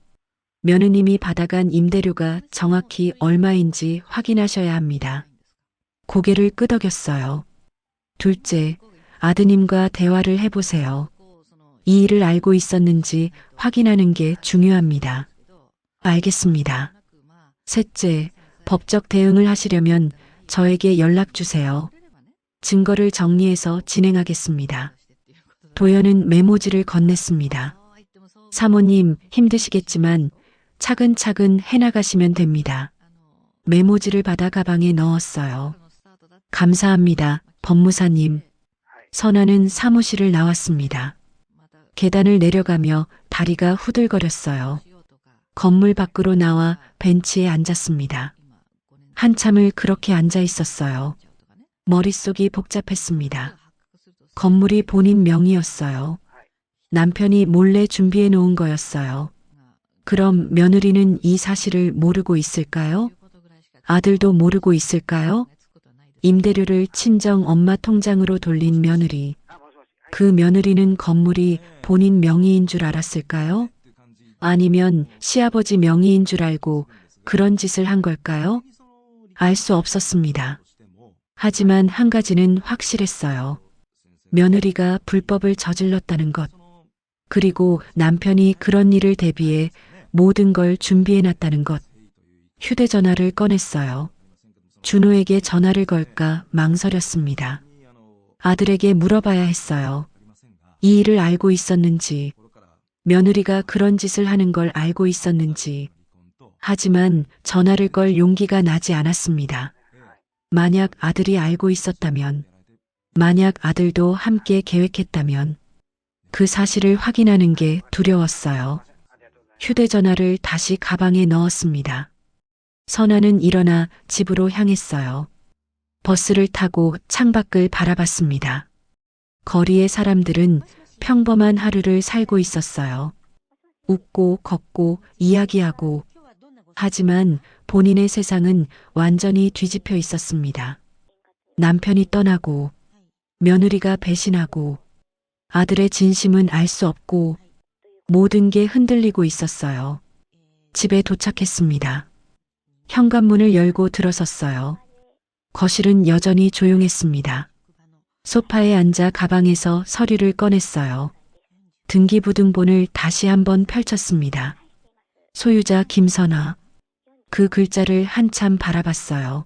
며느님이 받아간 임대료가 정확히 얼마인지 확인하셔야 합니다. 고개를 끄덕였어요. 둘째, 아드님과 대화를 해보세요. 이 일을 알고 있었는지 확인하는 게 중요합니다. 알겠습니다. 셋째, 법적 대응을 하시려면 저에게 연락 주세요. 증거를 정리해서 진행하겠습니다. 도연은 메모지를 건넸습니다. 사모님, 힘드시겠지만 차근차근 해나가시면 됩니다. 메모지를 받아 가방에 넣었어요. 감사합니다, 법무사님. 선아는 사무실을 나왔습니다. 계단을 내려가며 다리가 후들거렸어요. 건물 밖으로 나와 벤치에 앉았습니다. 한참을 그렇게 앉아 있었어요. 머릿속이 복잡했습니다. 건물이 본인 명의였어요. 남편이 몰래 준비해 놓은 거였어요. 그럼 며느리는 이 사실을 모르고 있을까요? 아들도 모르고 있을까요? 임대료를 친정 엄마 통장으로 돌린 며느리. 그 며느리는 건물이 본인 명의인 줄 알았을까요? 아니면 시아버지 명의인 줄 알고 그런 짓을 한 걸까요? 알 수 없었습니다. 하지만 한 가지는 확실했어요. 며느리가 불법을 저질렀다는 것. 그리고 남편이 그런 일을 대비해 모든 걸 준비해놨다는 것. 휴대전화를 꺼냈어요. 준호에게 전화를 걸까 망설였습니다. 아들에게 물어봐야 했어요. 이 일을 알고 있었는지, 며느리가 그런 짓을 하는 걸 알고 있었는지. 하지만 전화를 걸 용기가 나지 않았습니다. 만약 아들이 알고 있었다면, 만약 아들도 함께 계획했다면, 그 사실을 확인하는 게 두려웠어요. 휴대전화를 다시 가방에 넣었습니다. 선아는 일어나 집으로 향했어요. 버스를 타고 창밖을 바라봤습니다. 거리의 사람들은 평범한 하루를 살고 있었어요. 웃고 걷고 이야기하고, 하지만 본인의 세상은 완전히 뒤집혀 있었습니다. 남편이 떠나고, 며느리가 배신하고, 아들의 진심은 알 수 없고, 모든 게 흔들리고 있었어요. 집에 도착했습니다. 현관문을 열고 들어섰어요. 거실은 여전히 조용했습니다. 소파에 앉아 가방에서 서류를 꺼냈어요. 등기부등본을 다시 한번 펼쳤습니다. 소유자 김선아. 그 글자를 한참 바라봤어요.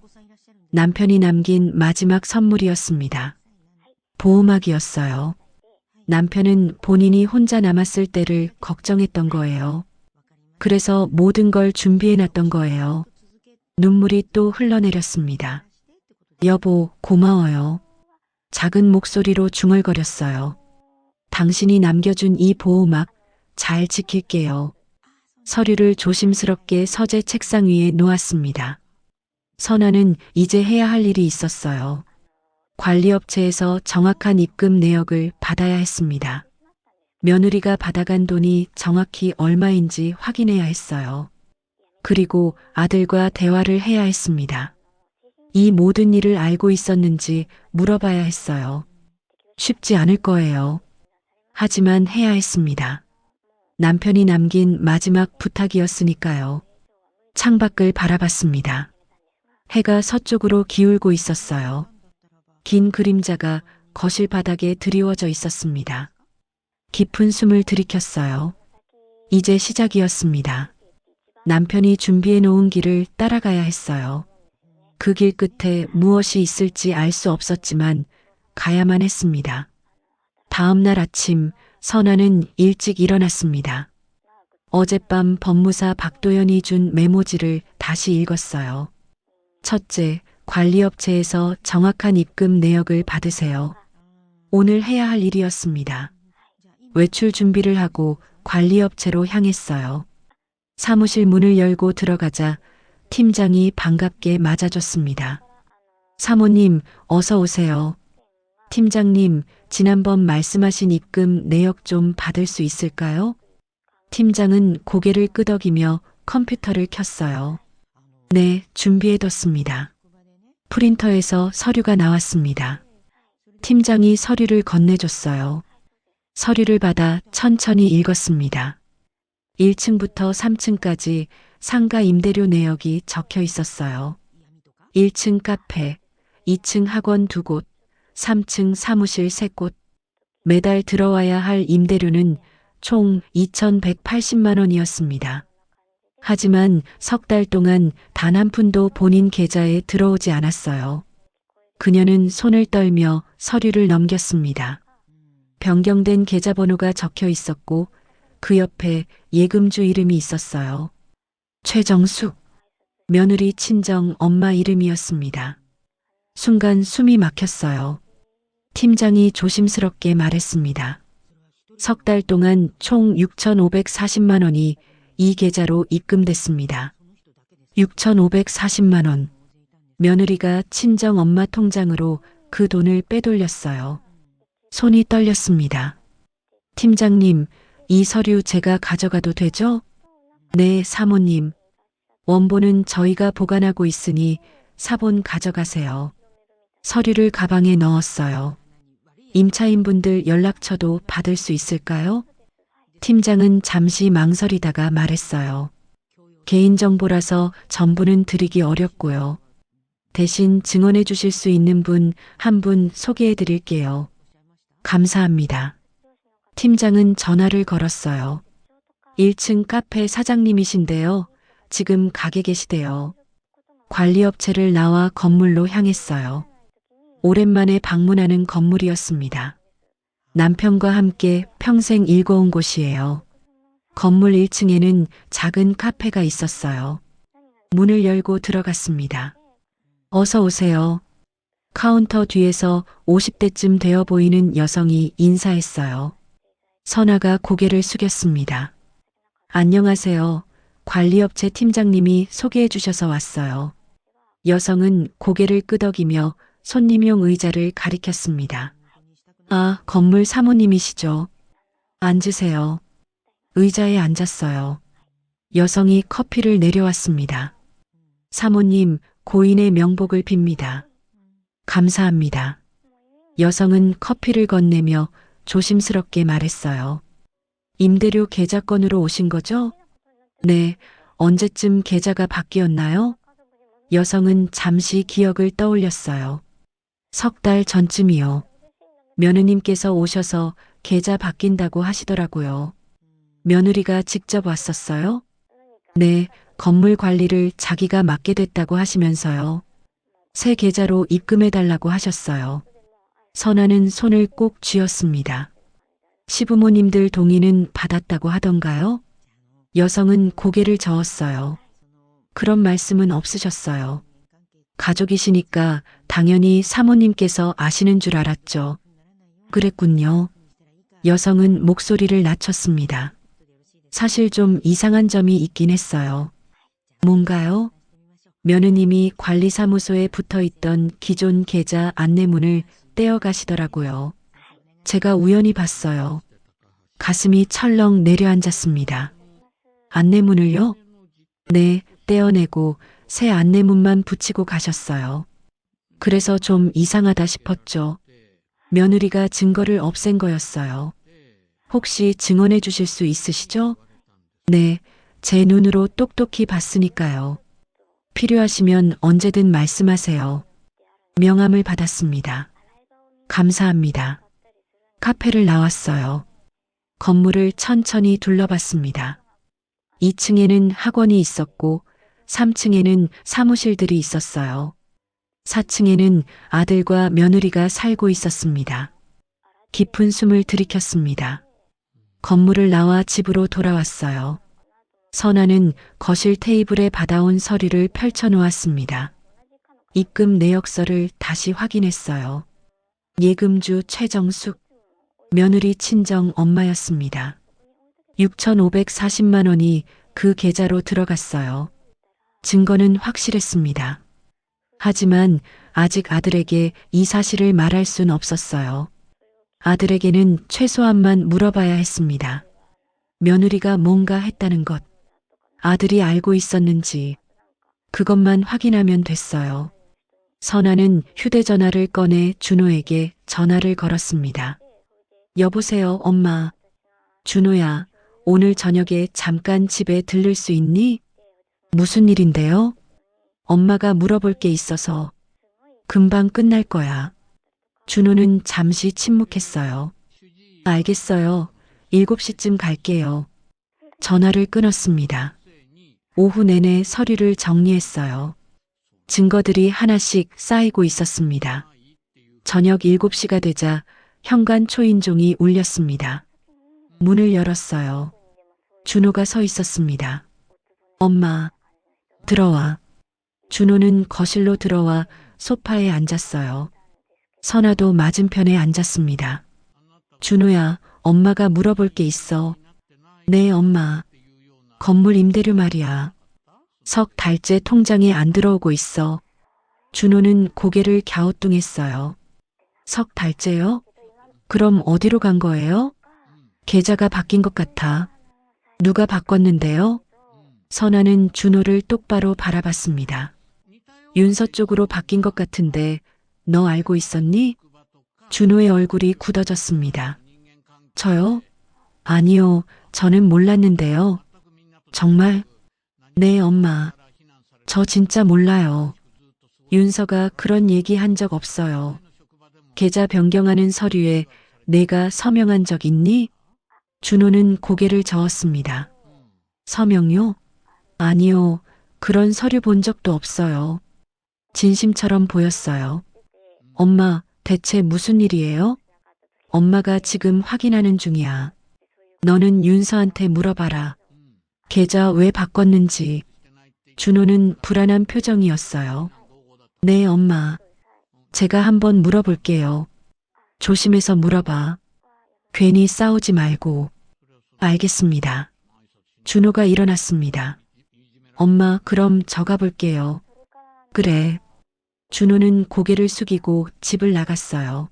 남편이 남긴 마지막 선물이었습니다. 보호막이었어요. 남편은 본인이 혼자 남았을 때를 걱정했던 거예요. 그래서 모든 걸 준비해놨던 거예요. 눈물이 또 흘러내렸습니다. 여보, 고마워요. 작은 목소리로 중얼거렸어요. 당신이 남겨준 이 보호막 잘 지킬게요. 서류를 조심스럽게 서재 책상 위에 놓았습니다. 선아는 이제 해야 할 일이 있었어요. 관리업체에서 정확한 입금 내역을 받아야 했습니다. 며느리가 받아간 돈이 정확히 얼마인지 확인해야 했어요. 그리고 아들과 대화를 해야 했습니다. 이 모든 일을 알고 있었는지 물어봐야 했어요. 쉽지 않을 거예요. 하지만 해야 했습니다. 남편이 남긴 마지막 부탁이었으니까요. 창밖을 바라봤습니다. 해가 서쪽으로 기울고 있었어요. 긴 그림자가 거실 바닥에 드리워져 있었습니다. 깊은 숨을 들이켰어요. 이제 시작이었습니다. 남편이 준비해 놓은 길을 따라가야 했어요. 그 길 끝에 무엇이 있을지 알 수 없었지만 가야만 했습니다. 다음 날 아침 선아는 일찍 일어났습니다. 어젯밤 법무사 박도연이 준 메모지를 다시 읽었어요. 첫째, 관리업체에서 정확한 입금 내역을 받으세요. 오늘 해야 할 일이었습니다. 외출 준비를 하고 관리업체로 향했어요. 사무실 문을 열고 들어가자 팀장이 반갑게 맞아줬습니다. 사모님, 어서 오세요. 팀장님, 지난번 말씀하신 입금 내역 좀 받을 수 있을까요? 팀장은 고개를 끄덕이며 컴퓨터를 켰어요. 네, 준비해뒀습니다. 프린터에서 서류가 나왔습니다. 팀장이 서류를 건네줬어요. 서류를 받아 천천히 읽었습니다. 1층부터 3층까지 상가 임대료 내역이 적혀 있었어요. 1층 카페, 2층 학원 2곳, 3층 사무실 3곳. 매달 들어와야 할 임대료는 총 2,180만 원이었습니다. 하지만 석 달 동안 단 한 푼도 본인 계좌에 들어오지 않았어요. 그녀는 손을 떨며 서류를 넘겼습니다. 변경된 계좌번호가 적혀 있었고 그 옆에 예금주 이름이 있었어요. 최정숙, 며느리 친정 엄마 이름이었습니다. 순간 숨이 막혔어요. 팀장이 조심스럽게 말했습니다. 석 달 동안 총 6,540만 원이 이 계좌로 입금됐습니다. 6,540만 원. 며느리가 친정 엄마 통장으로 그 돈을 빼돌렸어요. 손이 떨렸습니다. 팀장님, 이 서류 제가 가져가도 되죠? 네, 사모님. 원본은 저희가 보관하고 있으니 사본 가져가세요. 서류를 가방에 넣었어요. 임차인분들 연락처도 받을 수 있을까요? 팀장은 잠시 망설이다가 말했어요. 개인정보라서 전부는 드리기 어렵고요. 대신 증언해 주실 수 있는 분 한 분 소개해 드릴게요. 감사합니다. 팀장은 전화를 걸었어요. 1층 카페 사장님이신데요. 지금 가게 계시대요. 관리업체를 나와 건물로 향했어요. 오랜만에 방문하는 건물이었습니다. 남편과 함께 평생 일궈온 곳이에요. 건물 1층에는 작은 카페가 있었어요. 문을 열고 들어갔습니다. 어서 오세요. 카운터 뒤에서 50대쯤 되어 보이는 여성이 인사했어요. 선아가 고개를 숙였습니다. 안녕하세요. 관리업체 팀장님이 소개해 주셔서 왔어요. 여성은 고개를 끄덕이며 손님용 의자를 가리켰습니다. 아, 건물 사모님이시죠? 앉으세요. 의자에 앉았어요. 여성이 커피를 내려왔습니다. 사모님, 고인의 명복을 빕니다. 감사합니다. 여성은 커피를 건네며 조심스럽게 말했어요. 임대료 계좌건으로 오신 거죠? 네, 언제쯤 계좌가 바뀌었나요? 여성은 잠시 기억을 떠올렸어요. 석 달 전쯤이요. 며느님께서 오셔서 계좌 바뀐다고 하시더라고요. 며느리가 직접 왔었어요? 네, 건물 관리를 자기가 맡게 됐다고 하시면서요. 새 계좌로 입금해달라고 하셨어요. 선아는 손을 꼭 쥐었습니다. 시부모님들 동의는 받았다고 하던가요? 여성은 고개를 저었어요. 그런 말씀은 없으셨어요. 가족이시니까 당연히 사모님께서 아시는 줄 알았죠. 그랬군요. 여성은 목소리를 낮췄습니다. 사실 좀 이상한 점이 있긴 했어요. 뭔가요? 며느님이 관리사무소에 붙어있던 기존 계좌 안내문을 떼어가시더라고요. 제가 우연히 봤어요. 가슴이 철렁 내려앉았습니다. 안내문을요? 네, 떼어내고 새 안내문만 붙이고 가셨어요. 그래서 좀 이상하다 싶었죠. 며느리가 증거를 없앤 거였어요. 혹시 증언해 주실 수 있으시죠? 네, 제 눈으로 똑똑히 봤으니까요. 필요하시면 언제든 말씀하세요. 명함을 받았습니다. 감사합니다. 카페를 나왔어요. 건물을 천천히 둘러봤습니다. 2층에는 학원이 있었고 3층에는 사무실들이 있었어요. 4층에는 아들과 며느리가 살고 있었습니다. 깊은 숨을 들이켰습니다. 건물을 나와 집으로 돌아왔어요. 선아는 거실 테이블에 받아온 서류를 펼쳐놓았습니다. 입금 내역서를 다시 확인했어요. 예금주 최정숙, 며느리 친정 엄마였습니다. 6,540만 원이 그 계좌로 들어갔어요. 증거는 확실했습니다. 하지만 아직 아들에게 이 사실을 말할 순 없었어요. 아들에게는 최소한만 물어봐야 했습니다. 며느리가 뭔가 했다는 것, 아들이 알고 있었는지, 그것만 확인하면 됐어요. 선아는 휴대전화를 꺼내 준호에게 전화를 걸었습니다. 여보세요, 엄마. 준호야, 오늘 저녁에 잠깐 집에 들를 수 있니? 무슨 일인데요? 엄마가 물어볼 게 있어서. 금방 끝날 거야. 준호는 잠시 침묵했어요. 알겠어요. 7시쯤 갈게요. 전화를 끊었습니다. 오후 내내 서류를 정리했어요. 증거들이 하나씩 쌓이고 있었습니다. 저녁 7시가 되자 현관 초인종이 울렸습니다. 문을 열었어요. 준호가 서 있었습니다. 엄마, 들어와. 준호는 거실로 들어와 소파에 앉았어요. 선아도 맞은편에 앉았습니다. 준호야, 엄마가 물어볼 게 있어. 네, 엄마. 건물 임대료 말이야. 석 달째 통장에 안 들어오고 있어. 준호는 고개를 갸우뚱했어요. 석 달째요? 그럼 어디로 간 거예요? 계좌가 바뀐 것 같아. 누가 바꿨는데요? 선아는 준호를 똑바로 바라봤습니다. 윤서 쪽으로 바뀐 것 같은데 너 알고 있었니? 준호의 얼굴이 굳어졌습니다. 저요? 아니요, 저는 몰랐는데요. 정말? 네, 엄마. 저 진짜 몰라요. 윤서가 그런 얘기 한 적 없어요. 계좌 변경하는 서류에 내가 서명한 적 있니? 준호는 고개를 저었습니다. 서명요? 아니요, 그런 서류 본 적도 없어요. 진심처럼 보였어요. 엄마, 대체 무슨 일이에요? 엄마가 지금 확인하는 중이야. 너는 윤서한테 물어봐라. 계좌 왜 바꿨는지. 준호는 불안한 표정이었어요. 네, 엄마. 제가 한번 물어볼게요. 조심해서 물어봐. 괜히 싸우지 말고. 알겠습니다. 준호가 일어났습니다. 엄마, 그럼 저 가볼게요. 그래. 준호는 고개를 숙이고 집을 나갔어요.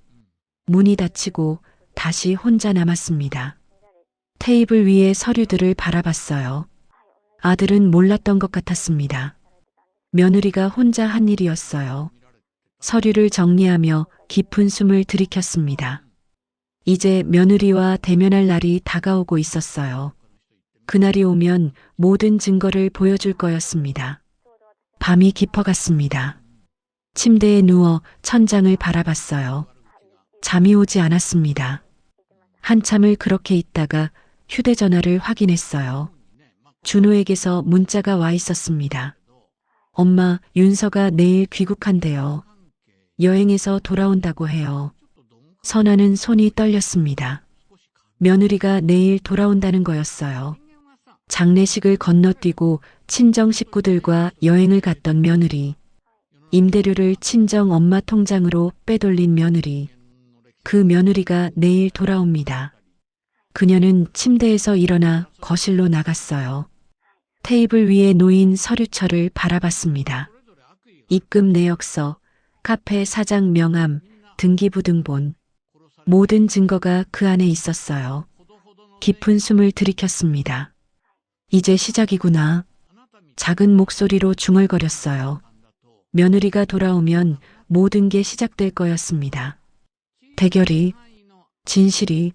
문이 닫히고 다시 혼자 남았습니다. 테이블 위에 서류들을 바라봤어요. 아들은 몰랐던 것 같았습니다. 며느리가 혼자 한 일이었어요. 서류를 정리하며 깊은 숨을 들이켰습니다. 이제 며느리와 대면할 날이 다가오고 있었어요. 그날이 오면 모든 증거를 보여줄 거였습니다. 밤이 깊어갔습니다. 침대에 누워 천장을 바라봤어요. 잠이 오지 않았습니다. 한참을 그렇게 있다가 휴대전화를 확인했어요. 준호에게서 문자가 와 있었습니다. 엄마, 윤서가 내일 귀국한대요. 여행에서 돌아온다고 해요. 선아는 손이 떨렸습니다. 며느리가 내일 돌아온다는 거였어요. 장례식을 건너뛰고 친정 식구들과 여행을 갔던 며느리. 임대료를 친정 엄마 통장으로 빼돌린 며느리. 그 며느리가 내일 돌아옵니다. 그녀는 침대에서 일어나 거실로 나갔어요. 테이블 위에 놓인 서류철을 바라봤습니다. 입금 내역서, 카페 사장 명함, 등기부등본. 모든 증거가 그 안에 있었어요. 깊은 숨을 들이켰습니다. 이제 시작이구나. 작은 목소리로 중얼거렸어요. 며느리가 돌아오면 모든 게 시작될 거였습니다. 대결이, 진실이,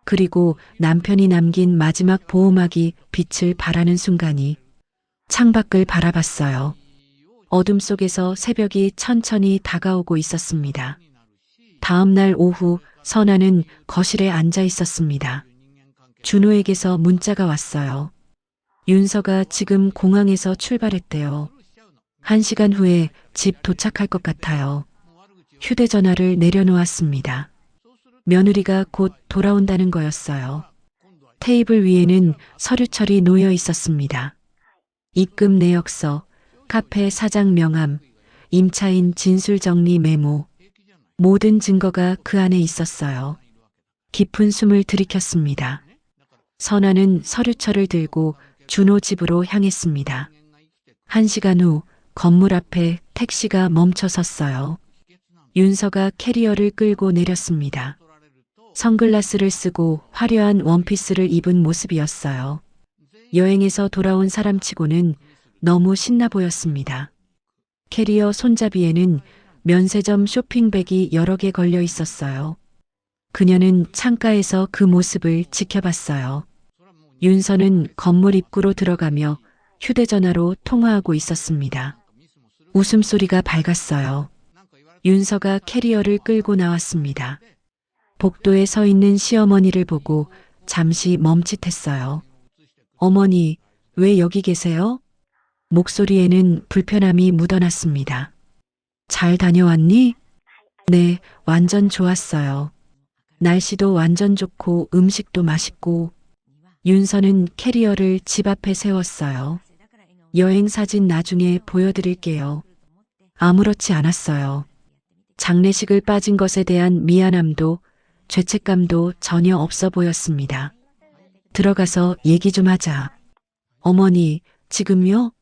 그리고 남편이 남긴 마지막 보호막이 빛을 발하는 순간이. 창밖을 바라봤어요. 어둠 속에서 새벽이 천천히 다가오고 있었습니다. 다음 날 오후 선아는 거실에 앉아 있었습니다. 준호에게서 문자가 왔어요. 윤서가 지금 공항에서 출발했대요. 1시간 후에 집 도착할 것 같아요. 휴대전화를 내려놓았습니다. 며느리가 곧 돌아온다는 거였어요. 테이블 위에는 서류철이 놓여 있었습니다. 입금 내역서, 카페 사장 명함, 임차인 진술정리 메모. 모든 증거가 그 안에 있었어요. 깊은 숨을 들이켰습니다. 선아는 서류철을 들고 준호 집으로 향했습니다. 1시간 후 건물 앞에 택시가 멈춰 섰어요. 윤서가 캐리어를 끌고 내렸습니다. 선글라스를 쓰고 화려한 원피스를 입은 모습이었어요. 여행에서 돌아온 사람치고는 너무 신나 보였습니다. 캐리어 손잡이에는 면세점 쇼핑백이 여러 개 걸려 있었어요. 그녀는 창가에서 그 모습을 지켜봤어요. 윤서는 건물 입구로 들어가며 휴대전화로 통화하고 있었습니다. 웃음소리가 밝았어요. 윤서가 캐리어를 끌고 나왔습니다. 복도에 서 있는 시어머니를 보고 잠시 멈칫했어요. 어머니, 왜 여기 계세요? 목소리에는 불편함이 묻어났습니다. 잘 다녀왔니? 네, 완전 좋았어요. 날씨도 완전 좋고 음식도 맛있고. 윤서는 캐리어를 집 앞에 세웠어요. 여행 사진 나중에 보여드릴게요. 아무렇지 않았어요. 장례식을 빠진 것에 대한 미안함도 죄책감도 전혀 없어 보였습니다. 들어가서 얘기 좀 하자. 어머니, 지금요?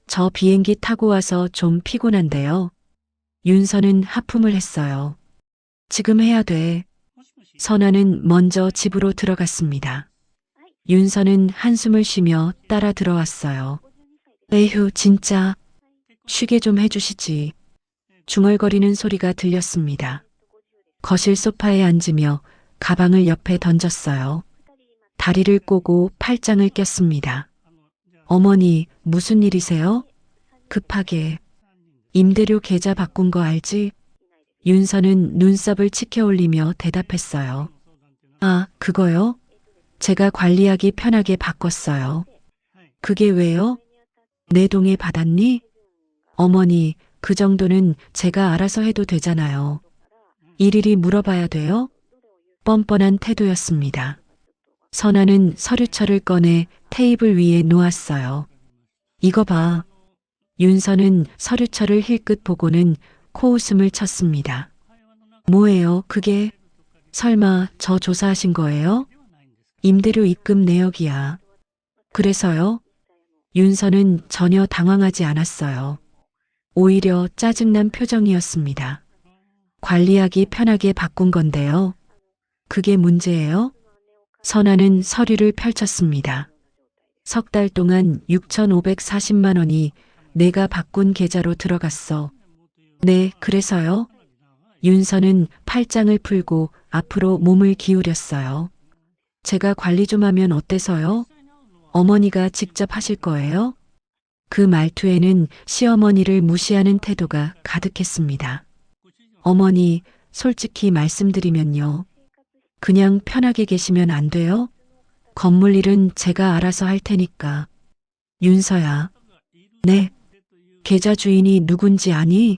저 비행기 타고 와서 좀 피곤한데요. 윤서는 하품을 했어요. 지금 해야 돼. 선아는 먼저 집으로 들어갔습니다. 윤서는 한숨을 쉬며 따라 들어왔어요. 에휴, 진짜. 쉬게 좀 해주시지. 중얼거리는 소리가 들렸습니다. 거실 소파에 앉으며 가방을 옆에 던졌어요. 다리를 꼬고 팔짱을 꼈습니다. 어머니, 무슨 일이세요? 급하게. 임대료 계좌 바꾼 거 알지? 윤서는 눈썹을 치켜 올리며 대답했어요. 아, 그거요? 제가 관리하기 편하게 바꿨어요. 그게 왜요? 내 동에 받았니? 어머니, 그 정도는 제가 알아서 해도 되잖아요. 일일이 물어봐야 돼요? 뻔뻔한 태도였습니다. 선아는 서류철을 꺼내 테이블 위에 놓았어요. 이거 봐. 윤서는 서류철을 힐끗 보고는 코웃음을 쳤습니다. 뭐예요, 그게? 설마 저 조사하신 거예요? 임대료 입금 내역이야. 그래서요? 윤서는 전혀 당황하지 않았어요. 오히려 짜증난 표정이었습니다. 관리하기 편하게 바꾼 건데요. 그게 문제예요? 선아는 서류를 펼쳤습니다. 석 달 동안 6,540만 원이 내가 바꾼 계좌로 들어갔어. 네, 그래서요? 윤서는 팔짱을 풀고 앞으로 몸을 기울였어요. 제가 관리 좀 하면 어때서요? 어머니가 직접 하실 거예요? 그 말투에는 시어머니를 무시하는 태도가 가득했습니다. 어머니, 솔직히 말씀드리면요. 그냥 편하게 계시면 안 돼요? 건물 일은 제가 알아서 할 테니까. 윤서야. 네. 계좌 주인이 누군지 아니?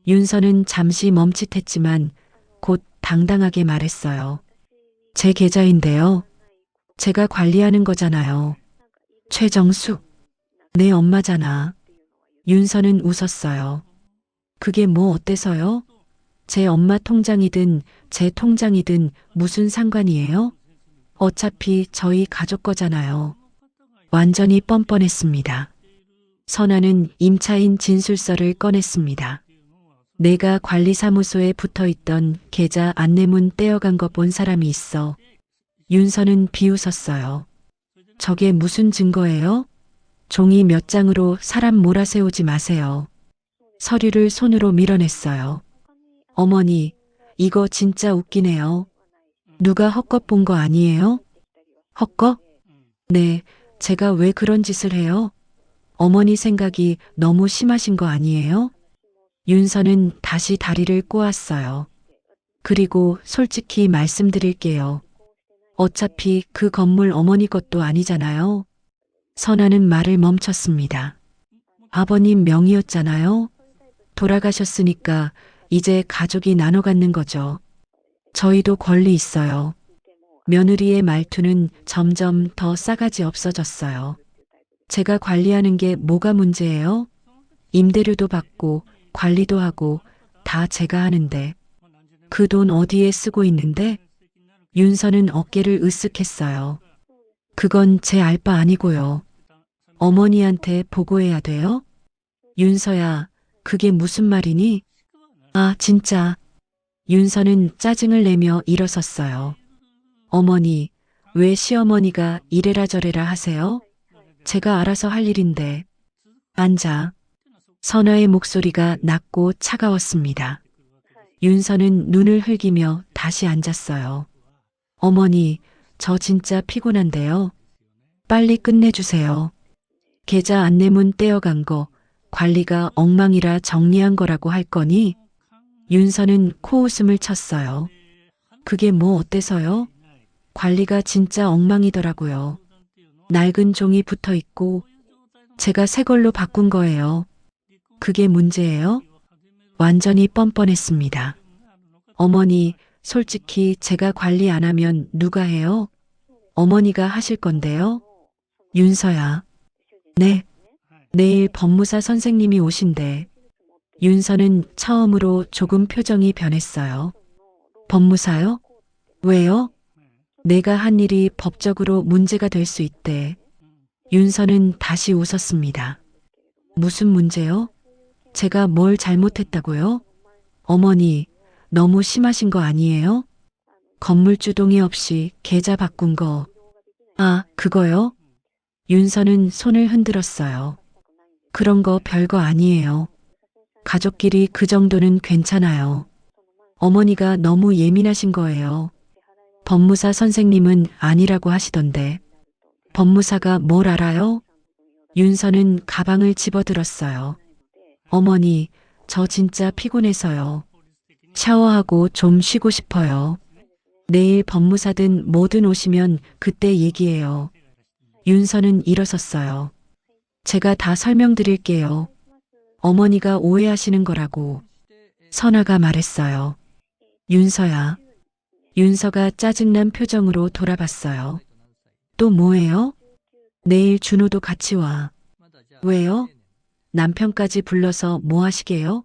윤서는 잠시 멈칫했지만 곧 당당하게 말했어요. 제 계좌인데요. 제가 관리하는 거잖아요. 최정숙. 내 엄마잖아. 윤서는 웃었어요. 그게 뭐 어때서요? 제 엄마 통장이든 제 통장이든 무슨 상관이에요? 어차피 저희 가족 거잖아요. 완전히 뻔뻔했습니다. 선아는 임차인 진술서를 꺼냈습니다. 내가 관리사무소에 붙어있던 계좌 안내문 떼어간 거 본 사람이 있어. 윤서는 비웃었어요. 저게 무슨 증거예요? 종이 몇 장으로 사람 몰아세우지 마세요. 서류를 손으로 밀어냈어요. 어머니, 이거 진짜 웃기네요. 누가 헛것 본 거 아니에요? 헛것? 네, 제가 왜 그런 짓을 해요? 어머니 생각이 너무 심하신 거 아니에요? 윤서는 다시 다리를 꼬았어요. 그리고 솔직히 말씀드릴게요. 어차피 그 건물 어머니 것도 아니잖아요. 선아는 말을 멈췄습니다. 아버님 명의였잖아요. 돌아가셨으니까 이제 가족이 나눠 갖는 거죠. 저희도 권리 있어요. 며느리의 말투는 점점 더 싸가지 없어졌어요. 제가 관리하는 게 뭐가 문제예요? 임대료도 받고 관리도 하고 다 제가 하는데 그 돈 어디에 쓰고 있는데? 윤서는 어깨를 으쓱했어요. 그건 제 알 바 아니고요. 어머니한테 보고해야 돼요? 윤서야, 그게 무슨 말이니? 아, 진짜. 윤서는 짜증을 내며 일어섰어요. 어머니, 왜 시어머니가 이래라 저래라 하세요? 제가 알아서 할 일인데. 앉아. 선아의 목소리가 낮고 차가웠습니다. 윤서는 눈을 흘기며 다시 앉았어요. 어머니, 저 진짜 피곤한데요. 빨리 끝내주세요. 계좌 안내문 떼어간 거 관리가 엉망이라 정리한 거라고 할 거니? 윤서는 코웃음을 쳤어요. 그게 뭐 어때서요? 관리가 진짜 엉망이더라고요. 낡은 종이 붙어 있고 제가 새 걸로 바꾼 거예요. 그게 문제예요? 완전히 뻔뻔했습니다. 어머니, 솔직히 제가 관리 안 하면 누가 해요? 어머니가 하실 건데요? 윤서야. 네. 내일 법무사 선생님이 오신대. 윤서는 처음으로 조금 표정이 변했어요. 법무사요? 왜요? 내가 한 일이 법적으로 문제가 될 수 있대. 윤서는 다시 웃었습니다. 무슨 문제요? 제가 뭘 잘못했다고요? 어머니, 너무 심하신 거 아니에요? 건물주 동의 없이 계좌 바꾼 거. 아, 그거요? 윤서는 손을 흔들었어요. 그런 거 별거 아니에요. 가족끼리 그 정도는 괜찮아요. 어머니가 너무 예민하신 거예요. 법무사 선생님은 아니라고 하시던데. 법무사가 뭘 알아요? 윤서는 가방을 집어들었어요. 어머니, 저 진짜 피곤해서요. 샤워하고 좀 쉬고 싶어요. 내일 법무사든 뭐든 오시면 그때 얘기해요. 윤서는 일어섰어요. 제가 다 설명드릴게요. 어머니가 오해하시는 거라고. 선아가 말했어요. 윤서야. 윤서가 짜증난 표정으로 돌아봤어요. 또 뭐예요? 내일 준호도 같이 와. 왜요? 남편까지 불러서 뭐 하시게요?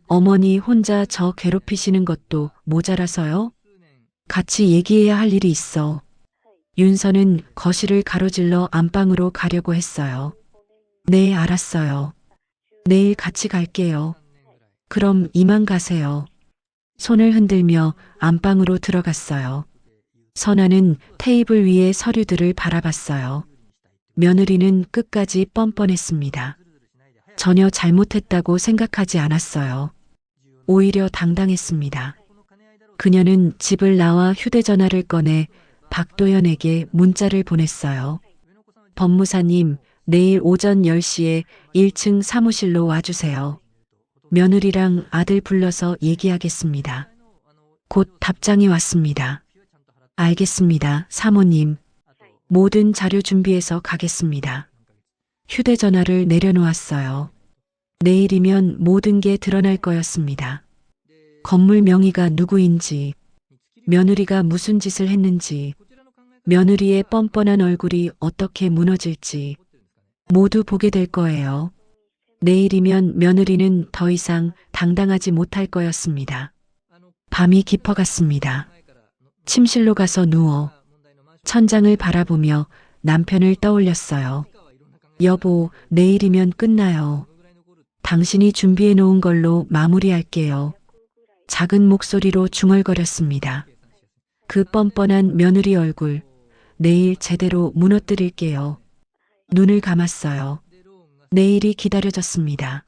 어머니 혼자 저 괴롭히시는 것도 모자라서요? 같이 얘기해야 할 일이 있어. 윤서는 거실을 가로질러 안방으로 가려고 했어요. 네, 알았어요. 내일 같이 갈게요. 그럼 이만 가세요. 손을 흔들며 안방으로 들어갔어요. 선아는 테이블 위의 서류들을 바라봤어요. 며느리는 끝까지 뻔뻔했습니다. 전혀 잘못했다고 생각하지 않았어요. 오히려 당당했습니다. 그녀는 집을 나와 휴대전화를 꺼내 박도연에게 문자를 보냈어요. 법무사님, 내일 오전 10시에 1층 사무실로 와주세요. 며느리랑 아들 불러서 얘기하겠습니다. 곧 답장이 왔습니다. 알겠습니다, 사모님. 모든 자료 준비해서 가겠습니다. 휴대전화를 내려놓았어요. 내일이면 모든 게 드러날 거였습니다. 건물 명의가 누구인지, 며느리가 무슨 짓을 했는지, 며느리의 뻔뻔한 얼굴이 어떻게 무너질지 모두 보게 될 거예요. 내일이면 며느리는 더 이상 당당하지 못할 거였습니다. 밤이 깊어갔습니다. 침실로 가서 누워 천장을 바라보며 남편을 떠올렸어요. 여보, 내일이면 끝나요. 당신이 준비해 놓은 걸로 마무리할게요. 작은 목소리로 중얼거렸습니다. 그 뻔뻔한 며느리 얼굴, 내일 제대로 무너뜨릴게요. 눈을 감았어요. 내일이 기다려졌습니다.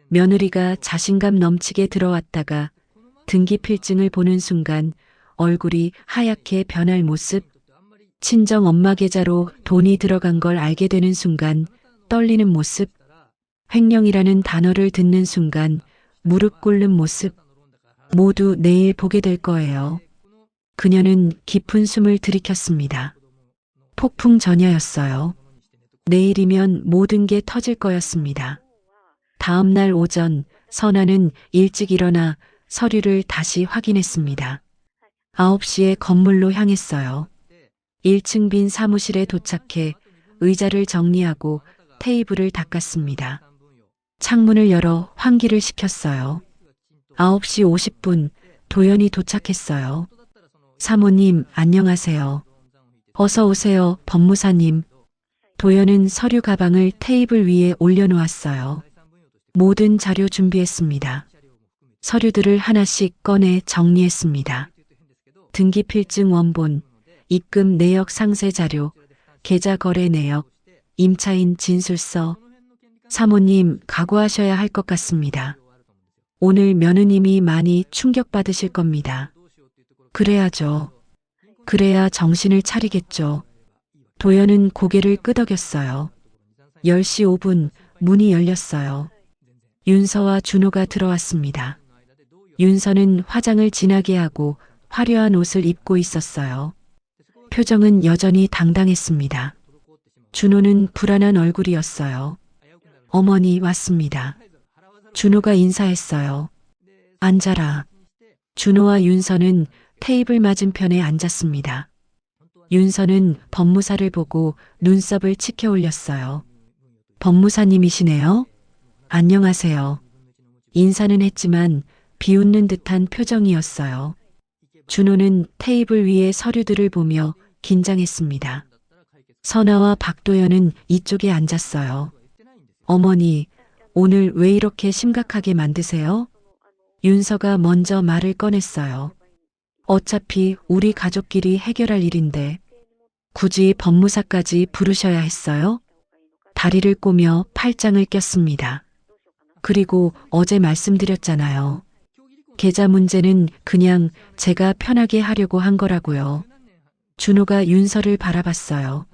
며느리가 자신감 넘치게 들어왔다가 등기필증을 보는 순간 얼굴이 하얗게 변할 모습, 친정 엄마 계좌로 돈이 들어간 걸 알게 되는 순간 떨리는 모습, 횡령이라는 단어를 듣는 순간 무릎 꿇는 모습, 모두 내일 보게 될 거예요. 그녀는 깊은 숨을 들이켰습니다. 폭풍 전야였어요. 내일이면 모든 게 터질 거였습니다. 다음 날 오전 선아는 일찍 일어나 서류를 다시 확인했습니다. 9시에 건물로 향했어요. 1층 빈 사무실에 도착해 의자를 정리하고 테이블을 닦았습니다. 창문을 열어 환기를 시켰어요. 9시 50분 도연이 도착했어요. 사모님, 안녕하세요. 어서 오세요, 법무사님. 도연은 서류 가방을 테이블 위에 올려놓았어요. 모든 자료 준비했습니다. 서류들을 하나씩 꺼내 정리했습니다. 등기필증 원본, 입금 내역 상세 자료, 계좌 거래 내역, 임차인 진술서. 사모님, 각오하셔야 할 것 같습니다. 오늘 며느님이 많이 충격받으실 겁니다. 그래야죠. 그래야 정신을 차리겠죠. 도연은 고개를 끄덕였어요. 10시 5분 문이 열렸어요. 윤서와 준호가 들어왔습니다. 윤서는 화장을 진하게 하고 화려한 옷을 입고 있었어요. 표정은 여전히 당당했습니다. 준호는 불안한 얼굴이었어요. 어머니 왔습니다. 준호가 인사했어요. 앉아라. 준호와 윤서는 테이블 맞은편에 앉았습니다. 윤서는 법무사를 보고 눈썹을 치켜 올렸어요. 법무사님이시네요? 안녕하세요. 인사는 했지만 비웃는 듯한 표정이었어요. 준호는 테이블 위의 서류들을 보며 긴장했습니다. 선아와 박도연은 이쪽에 앉았어요. 어머니, 오늘 왜 이렇게 심각하게 만드세요? 윤서가 먼저 말을 꺼냈어요. 어차피 우리 가족끼리 해결할 일인데 굳이 법무사까지 부르셔야 했어요? 다리를 꼬며 팔짱을 꼈습니다. 그리고 어제 말씀드렸잖아요. 계좌 문제는 그냥 제가 편하게 하려고 한 거라고요. 준호가 윤서를 바라봤어요.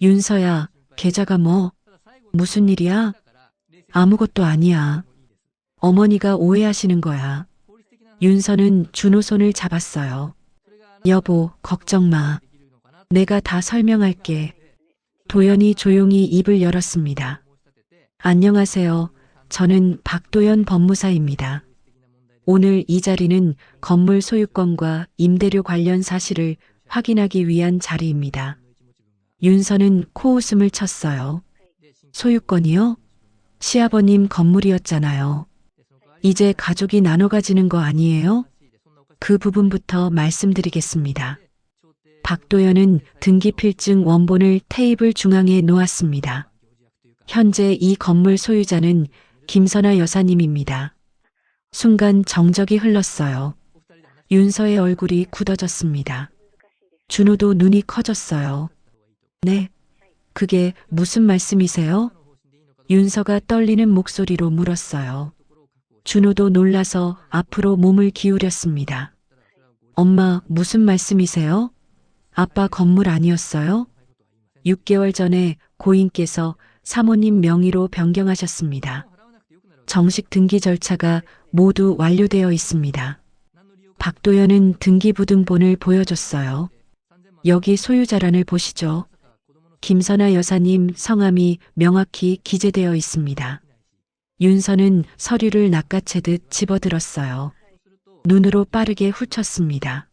윤서야, 계좌가 뭐? 무슨 일이야? 아무것도 아니야. 어머니가 오해하시는 거야. 윤서는 준호 손을 잡았어요. 여보, 걱정 마. 내가 다 설명할게. 도연이 조용히 입을 열었습니다. 안녕하세요. 저는 박도연 법무사입니다. 오늘 이 자리는 건물 소유권과 임대료 관련 사실을 확인하기 위한 자리입니다. 윤서는 코웃음을 쳤어요. 소유권이요? 시아버님 건물이었잖아요. 이제 가족이 나눠 가지는 거 아니에요? 그 부분부터 말씀드리겠습니다. 박도연은 등기필증 원본을 테이블 중앙에 놓았습니다. 현재 이 건물 소유자는 김선아 여사님입니다. 순간 정적이 흘렀어요. 윤서의 얼굴이 굳어졌습니다. 준호도 눈이 커졌어요. 네, 그게 무슨 말씀이세요? 윤서가 떨리는 목소리로 물었어요. 준호도 놀라서 앞으로 몸을 기울였습니다. 엄마, 무슨 말씀이세요? 아빠 건물 아니었어요? 6개월 전에 고인께서 사모님 명의로 변경하셨습니다. 정식 등기 절차가 모두 완료되어 있습니다. 박도연은 등기부등본을 보여줬어요. 여기 소유자란을 보시죠. 김선아 여사님 성함이 명확히 기재되어 있습니다. 윤서는 서류를 낚아채듯 집어들었어요. 눈으로 빠르게 훑었습니다.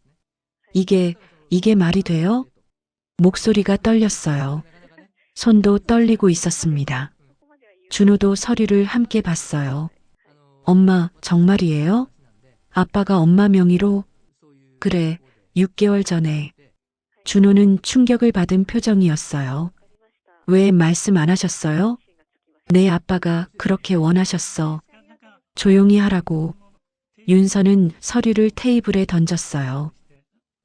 이게 말이 돼요? 목소리가 떨렸어요. 손도 떨리고 있었습니다. 준호도 서류를 함께 봤어요. 엄마, 정말이에요? 아빠가 엄마 명의로? 그래, 6개월 전에. 준호는 충격을 받은 표정이었어요. 왜 말씀 안 하셨어요? 내 아빠가 그렇게 원하셨어. 조용히 하라고. 윤서는 서류를 테이블에 던졌어요.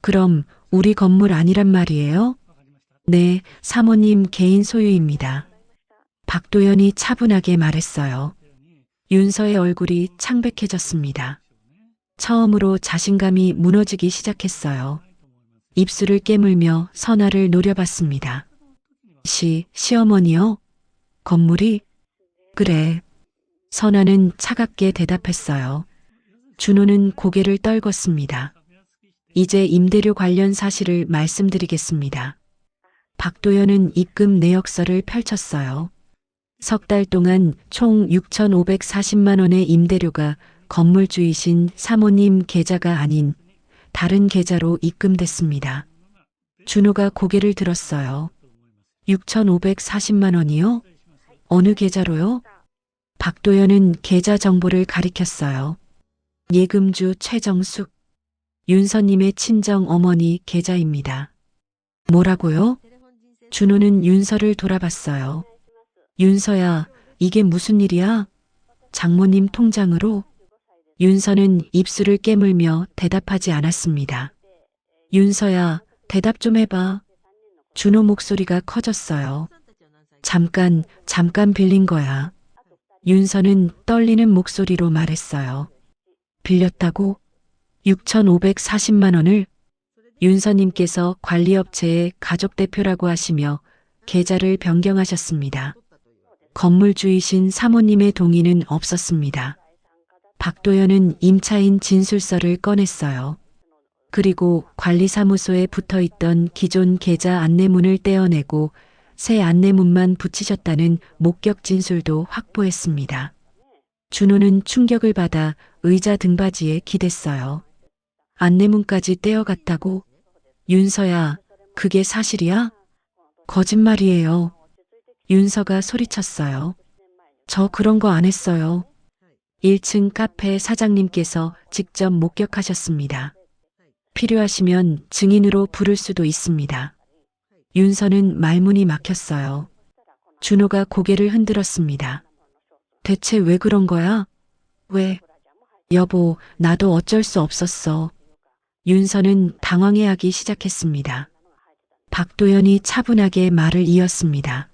그럼 우리 건물 아니란 말이에요? 네, 사모님 개인 소유입니다. 박도연이 차분하게 말했어요. 윤서의 얼굴이 창백해졌습니다. 처음으로 자신감이 무너지기 시작했어요. 입술을 깨물며 선아를 노려봤습니다. 시어머니요? 건물이? 그래. 선아는 차갑게 대답했어요. 준호는 고개를 떨궜습니다. 이제 임대료 관련 사실을 말씀드리겠습니다. 박도연은 입금 내역서를 펼쳤어요. 석 달 동안 총 6,540만 원의 임대료가 건물주이신 사모님 계좌가 아닌 다른 계좌로 입금됐습니다. 준호가 고개를 들었어요. 6,540만 원이요? 어느 계좌로요? 박도연은 계좌 정보를 가리켰어요. 예금주 최정숙, 윤서님의 친정 어머니 계좌입니다. 뭐라고요? 준호는 윤서를 돌아봤어요. 윤서야, 이게 무슨 일이야? 장모님 통장으로? 윤서는 입술을 깨물며 대답하지 않았습니다. 윤서야, 대답 좀 해봐. 준호 목소리가 커졌어요. 잠깐 빌린 거야. 윤서는 떨리는 목소리로 말했어요. 빌렸다고? 6,540만 원을? 윤서님께서 관리업체의 가족대표라고 하시며 계좌를 변경하셨습니다. 건물주이신 사모님의 동의는 없었습니다. 박도연은 임차인 진술서를 꺼냈어요. 그리고 관리사무소에 붙어있던 기존 계좌 안내문을 떼어내고 새 안내문만 붙이셨다는 목격 진술도 확보했습니다. 준호는 충격을 받아 의자 등받이에 기댔어요. 안내문까지 떼어갔다고? 윤서야, 그게 사실이야? 거짓말이에요. 윤서가 소리쳤어요. 저 그런 거 안 했어요. 1층 카페 사장님께서 직접 목격하셨습니다. 필요하시면 증인으로 부를 수도 있습니다. 윤서는 말문이 막혔어요. 준호가 고개를 흔들었습니다. 대체 왜 그런 거야? 왜? 여보, 나도 어쩔 수 없었어. 윤서는 당황해하기 시작했습니다. 박도연이 차분하게 말을 이었습니다.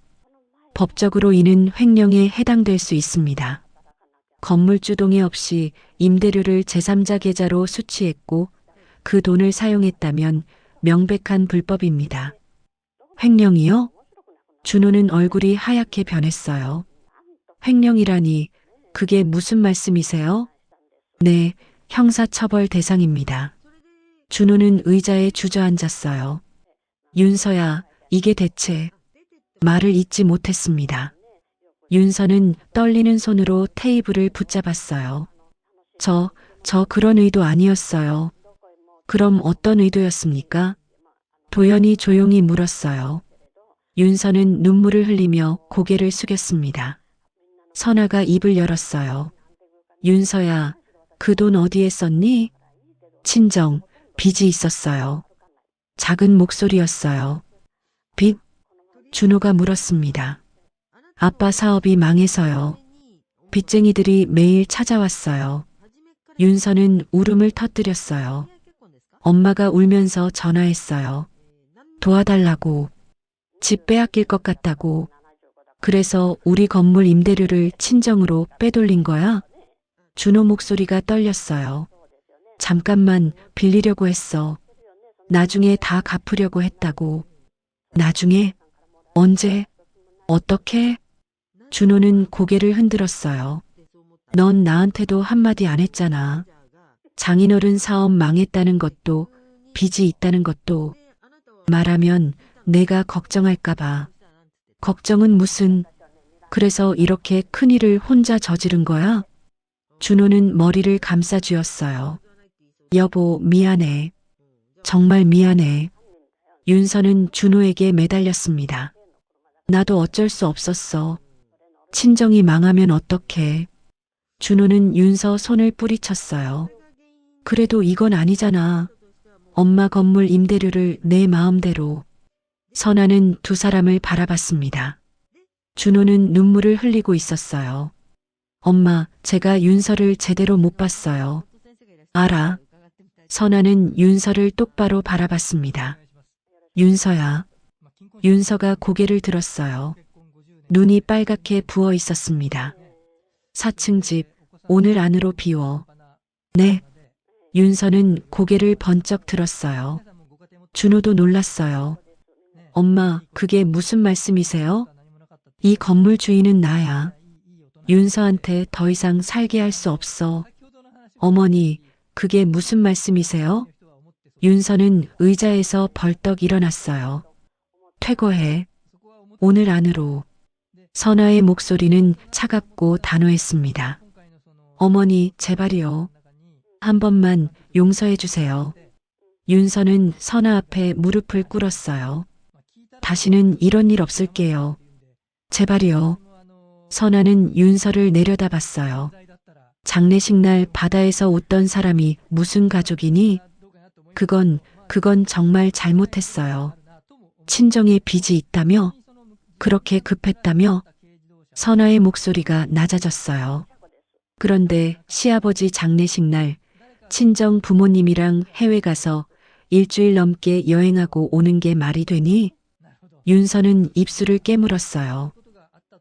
법적으로 이는 횡령에 해당될 수 있습니다. 건물주 동의 없이 임대료를 제3자 계좌로 수취했고 그 돈을 사용했다면 명백한 불법입니다. 횡령이요? 준호는 얼굴이 하얗게 변했어요. 횡령이라니 그게 무슨 말씀이세요? 네, 형사처벌 대상입니다. 준호는 의자에 주저앉았어요. 윤서야, 이게 대체... 말을 잇지 못했습니다. 윤서는 떨리는 손으로 테이블을 붙잡았어요. 저 그런 의도 아니었어요. 그럼 어떤 의도였습니까? 도연이 조용히 물었어요. 윤서는 눈물을 흘리며 고개를 숙였습니다. 선아가 입을 열었어요. 윤서야, 그 돈 어디에 썼니? 친정, 빚이 있었어요. 작은 목소리였어요. 빚? 준호가 물었습니다. 아빠 사업이 망해서요. 빚쟁이들이 매일 찾아왔어요. 윤서는 울음을 터뜨렸어요. 엄마가 울면서 전화했어요. 도와달라고. 집 빼앗길 것 같다고. 그래서 우리 건물 임대료를 친정으로 빼돌린 거야? 준호 목소리가 떨렸어요. 잠깐만 빌리려고 했어. 나중에 다 갚으려고 했다고. 나중에? 언제? 어떻게? 준호는 고개를 흔들었어요. 넌 나한테도 한마디 안 했잖아. 장인어른 사업 망했다는 것도 빚이 있다는 것도 말하면 내가 걱정할까봐. 걱정은 무슨. 그래서 이렇게 큰일을 혼자 저지른 거야? 준호는 머리를 감싸쥐었어요. 여보, 미안해. 정말 미안해. 윤서는 준호에게 매달렸습니다. 나도 어쩔 수 없었어. 친정이 망하면 어떡해. 준호는 윤서 손을 뿌리쳤어요. 그래도 이건 아니잖아. 엄마 건물 임대료를 내 마음대로. 선아는 두 사람을 바라봤습니다. 준호는 눈물을 흘리고 있었어요. 엄마, 제가 윤서를 제대로 못 봤어요. 알아. 선아는 윤서를 똑바로 바라봤습니다. 윤서야. 윤서가 고개를 들었어요. 눈이 빨갛게 부어 있었습니다. 4층 집, 오늘 안으로 비워. 네. 윤서는 고개를 번쩍 들었어요. 준호도 놀랐어요. 엄마, 그게 무슨 말씀이세요? 이 건물 주인은 나야. 윤서한테 더 이상 살게 할 수 없어. 어머니, 그게 무슨 말씀이세요? 윤서는 의자에서 벌떡 일어났어요. 퇴거해. 오늘 안으로. 선아의 목소리는 차갑고 단호했습니다. 어머니, 제발이요. 한 번만 용서해 주세요. 윤서는 선아 앞에 무릎을 꿇었어요. 다시는 이런 일 없을게요. 제발이요. 선아는 윤서를 내려다봤어요. 장례식 날 바다에서 웃던 사람이 무슨 가족이니? 그건 정말 잘못했어요. 친정에 빚이 있다며? 그렇게 급했다며? 선아의 목소리가 낮아졌어요. 그런데 시아버지 장례식 날 친정 부모님이랑 해외 가서 일주일 넘게 여행하고 오는 게 말이 되니? 윤서는 입술을 깨물었어요.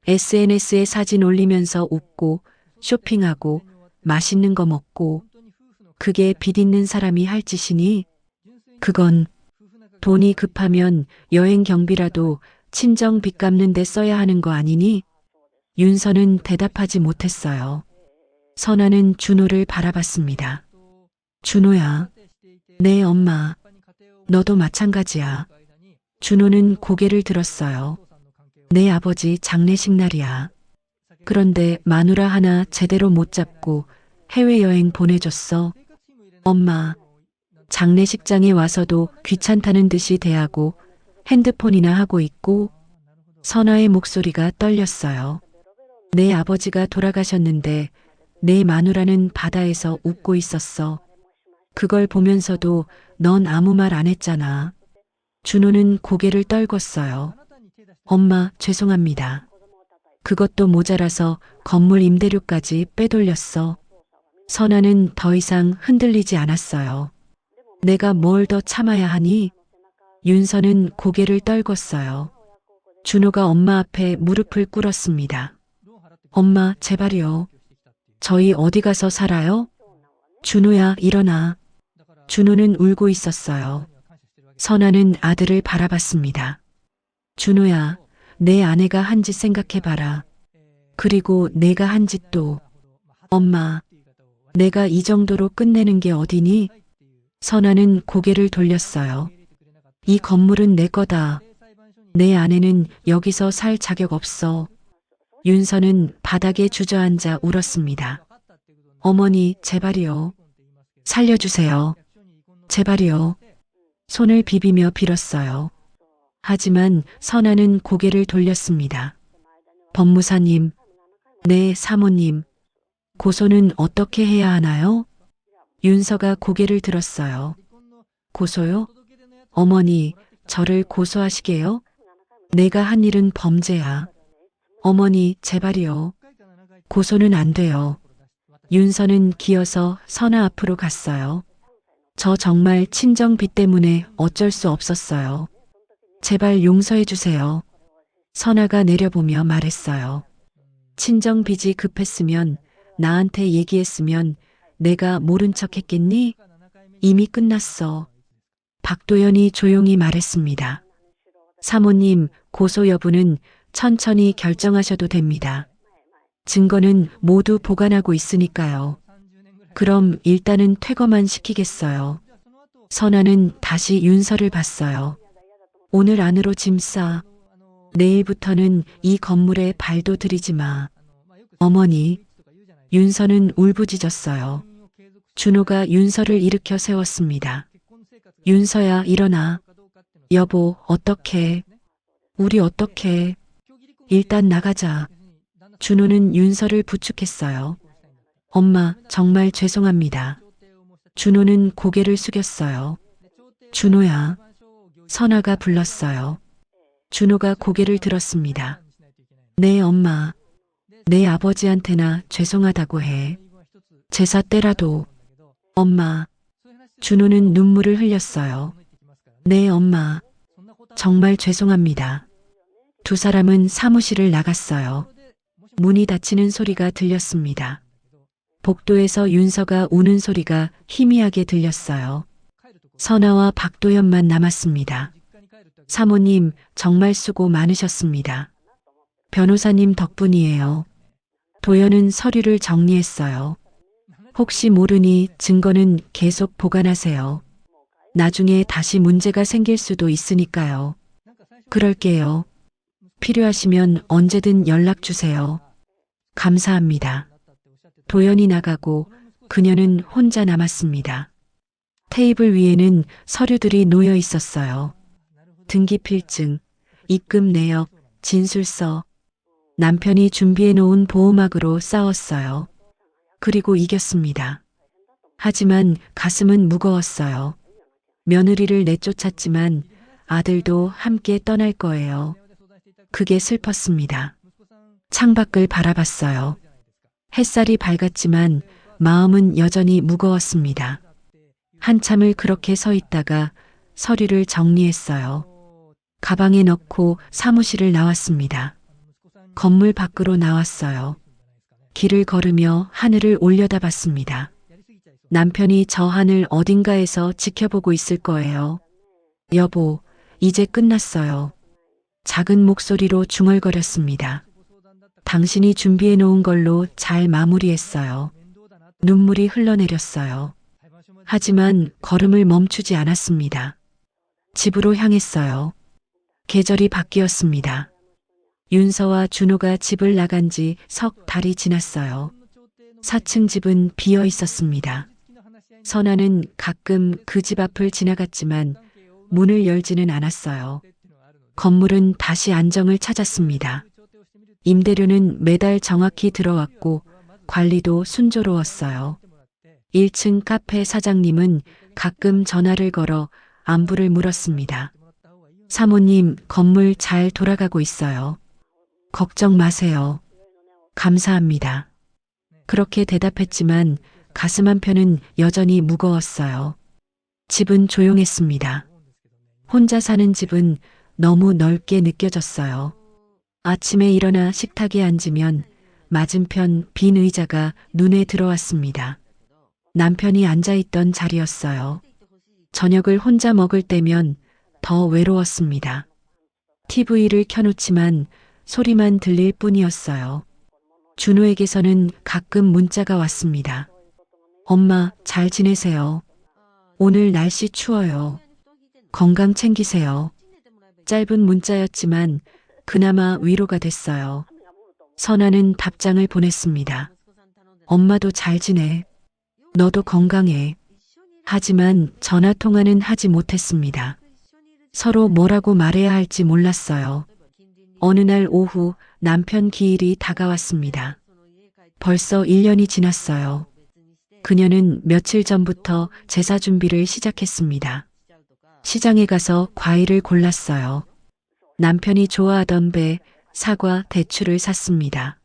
SNS에 사진 올리면서 웃고 쇼핑하고 맛있는 거 먹고 그게 빚 있는 사람이 할 짓이니? 그건 돈이 급하면 여행 경비라도 친정 빚 갚는 데 써야 하는 거 아니니? 윤서는 대답하지 못했어요. 선아는 준호를 바라봤습니다. 준호야. 네, 엄마. 너도 마찬가지야. 준호는 고개를 들었어요. 내 아버지 장례식 날이야. 그런데 마누라 하나 제대로 못 잡고 해외여행 보내줬어. 엄마, 장례식장에 와서도 귀찮다는 듯이 대하고 핸드폰이나 하고 있고. 선아의 목소리가 떨렸어요. 내 아버지가 돌아가셨는데 내 마누라는 바다에서 웃고 있었어. 그걸 보면서도 넌 아무 말 안 했잖아. 준호는 고개를 떨궜어요. 엄마, 죄송합니다. 그것도 모자라서 건물 임대료까지 빼돌렸어. 선아는 더 이상 흔들리지 않았어요. 내가 뭘 더 참아야 하니? 윤서는 고개를 떨궜어요. 준호가 엄마 앞에 무릎을 꿇었습니다. 엄마, 제발이요. 저희 어디 가서 살아요? 준호야, 일어나. 준호는 울고 있었어요. 선아는 아들을 바라봤습니다. 준호야, 내 아내가 한 짓 생각해봐라. 그리고 내가 한 짓도. 엄마, 내가 이 정도로 끝내는 게 어디니? 선아는 고개를 돌렸어요. 이 건물은 내 거다. 내 아내는 여기서 살 자격 없어. 윤서는 바닥에 주저앉아 울었습니다. 어머니, 제발이요. 살려주세요. 제발이요. 손을 비비며 빌었어요. 하지만 선아는 고개를 돌렸습니다. 법무사님, 네, 사모님. 고소는 어떻게 해야 하나요? 윤서가 고개를 들었어요. 고소요? 어머니, 저를 고소하시게요? 내가 한 일은 범죄야. 어머니, 제발이요. 고소는 안 돼요. 윤서는 기어서 선아 앞으로 갔어요. 저 정말 친정빚 때문에 어쩔 수 없었어요. 제발 용서해 주세요. 선아가 내려보며 말했어요. 친정빚이 급했으면 나한테 얘기했으면 내가 모른 척 했겠니? 이미 끝났어. 박도연이 조용히 말했습니다. 사모님, 고소 여부는 천천히 결정하셔도 됩니다. 증거는 모두 보관하고 있으니까요. 그럼 일단은 퇴거만 시키겠어요. 선아는 다시 윤서를 봤어요. 오늘 안으로 짐 싸. 내일부터는 이 건물에 발도 들이지 마. 어머니, 윤서는 울부짖었어요. 준호가 윤서를 일으켜 세웠습니다. 윤서야, 일어나. 여보, 어떡해. 우리 어떡해. 일단 나가자. 준호는 윤서를 부축했어요. 엄마, 정말 죄송합니다. 준호는 고개를 숙였어요. 준호야. 선아가 불렀어요. 준호가 고개를 들었습니다. 네, 엄마. 내 아버지한테나 죄송하다고 해. 제사 때라도. 엄마. 준호는 눈물을 흘렸어요. 네, 엄마. 정말 죄송합니다. 두 사람은 사무실을 나갔어요. 문이 닫히는 소리가 들렸습니다. 복도에서 윤서가 우는 소리가 희미하게 들렸어요. 선아와 박도연만 남았습니다. 사모님, 정말 수고 많으셨습니다. 변호사님 덕분이에요. 도연은 서류를 정리했어요. 혹시 모르니 증거는 계속 보관하세요. 나중에 다시 문제가 생길 수도 있으니까요. 그럴게요. 필요하시면 언제든 연락 주세요. 감사합니다. 도연이 나가고 그녀는 혼자 남았습니다. 테이블 위에는 서류들이 놓여 있었어요. 등기필증, 입금 내역, 진술서. 남편이 준비해 놓은 보호막으로 싸웠어요. 그리고 이겼습니다. 하지만 가슴은 무거웠어요. 며느리를 내쫓았지만 아들도 함께 떠날 거예요. 그게 슬펐습니다. 창밖을 바라봤어요. 햇살이 밝았지만 마음은 여전히 무거웠습니다. 한참을 그렇게 서 있다가 서류를 정리했어요. 가방에 넣고 사무실을 나왔습니다. 건물 밖으로 나왔어요. 길을 걸으며 하늘을 올려다봤습니다. 남편이 저 하늘 어딘가에서 지켜보고 있을 거예요. 여보, 이제 끝났어요. 작은 목소리로 중얼거렸습니다. 당신이 준비해 놓은 걸로 잘 마무리했어요. 눈물이 흘러내렸어요. 하지만 걸음을 멈추지 않았습니다. 집으로 향했어요. 계절이 바뀌었습니다. 윤서와 준호가 집을 나간 지 석 달이 지났어요. 4층 집은 비어 있었습니다. 선아는 가끔 그 집 앞을 지나갔지만 문을 열지는 않았어요. 건물은 다시 안정을 찾았습니다. 임대료는 매달 정확히 들어왔고 관리도 순조로웠어요. 1층 카페 사장님은 가끔 전화를 걸어 안부를 물었습니다. 사모님, 건물 잘 돌아가고 있어요. 걱정 마세요. 감사합니다. 그렇게 대답했지만 가슴 한편은 여전히 무거웠어요. 집은 조용했습니다. 혼자 사는 집은 너무 넓게 느껴졌어요. 아침에 일어나 식탁에 앉으면 맞은편 빈 의자가 눈에 들어왔습니다. 남편이 앉아있던 자리였어요. 저녁을 혼자 먹을 때면 더 외로웠습니다. TV를 켜놓지만 소리만 들릴 뿐이었어요. 준호에게서는 가끔 문자가 왔습니다. 엄마, 잘 지내세요. 오늘 날씨 추워요. 건강 챙기세요. 짧은 문자였지만 그나마 위로가 됐어요. 선아는 답장을 보냈습니다. 엄마도 잘 지내. 너도 건강해. 하지만 전화 통화는 하지 못했습니다. 서로 뭐라고 말해야 할지 몰랐어요. 어느 날 오후 남편 기일이 다가왔습니다. 벌써 1년이 지났어요. 그녀는 며칠 전부터 제사 준비를 시작했습니다. 시장에 가서 과일을 골랐어요. 남편이 좋아하던 배, 사과, 대추를 샀습니다.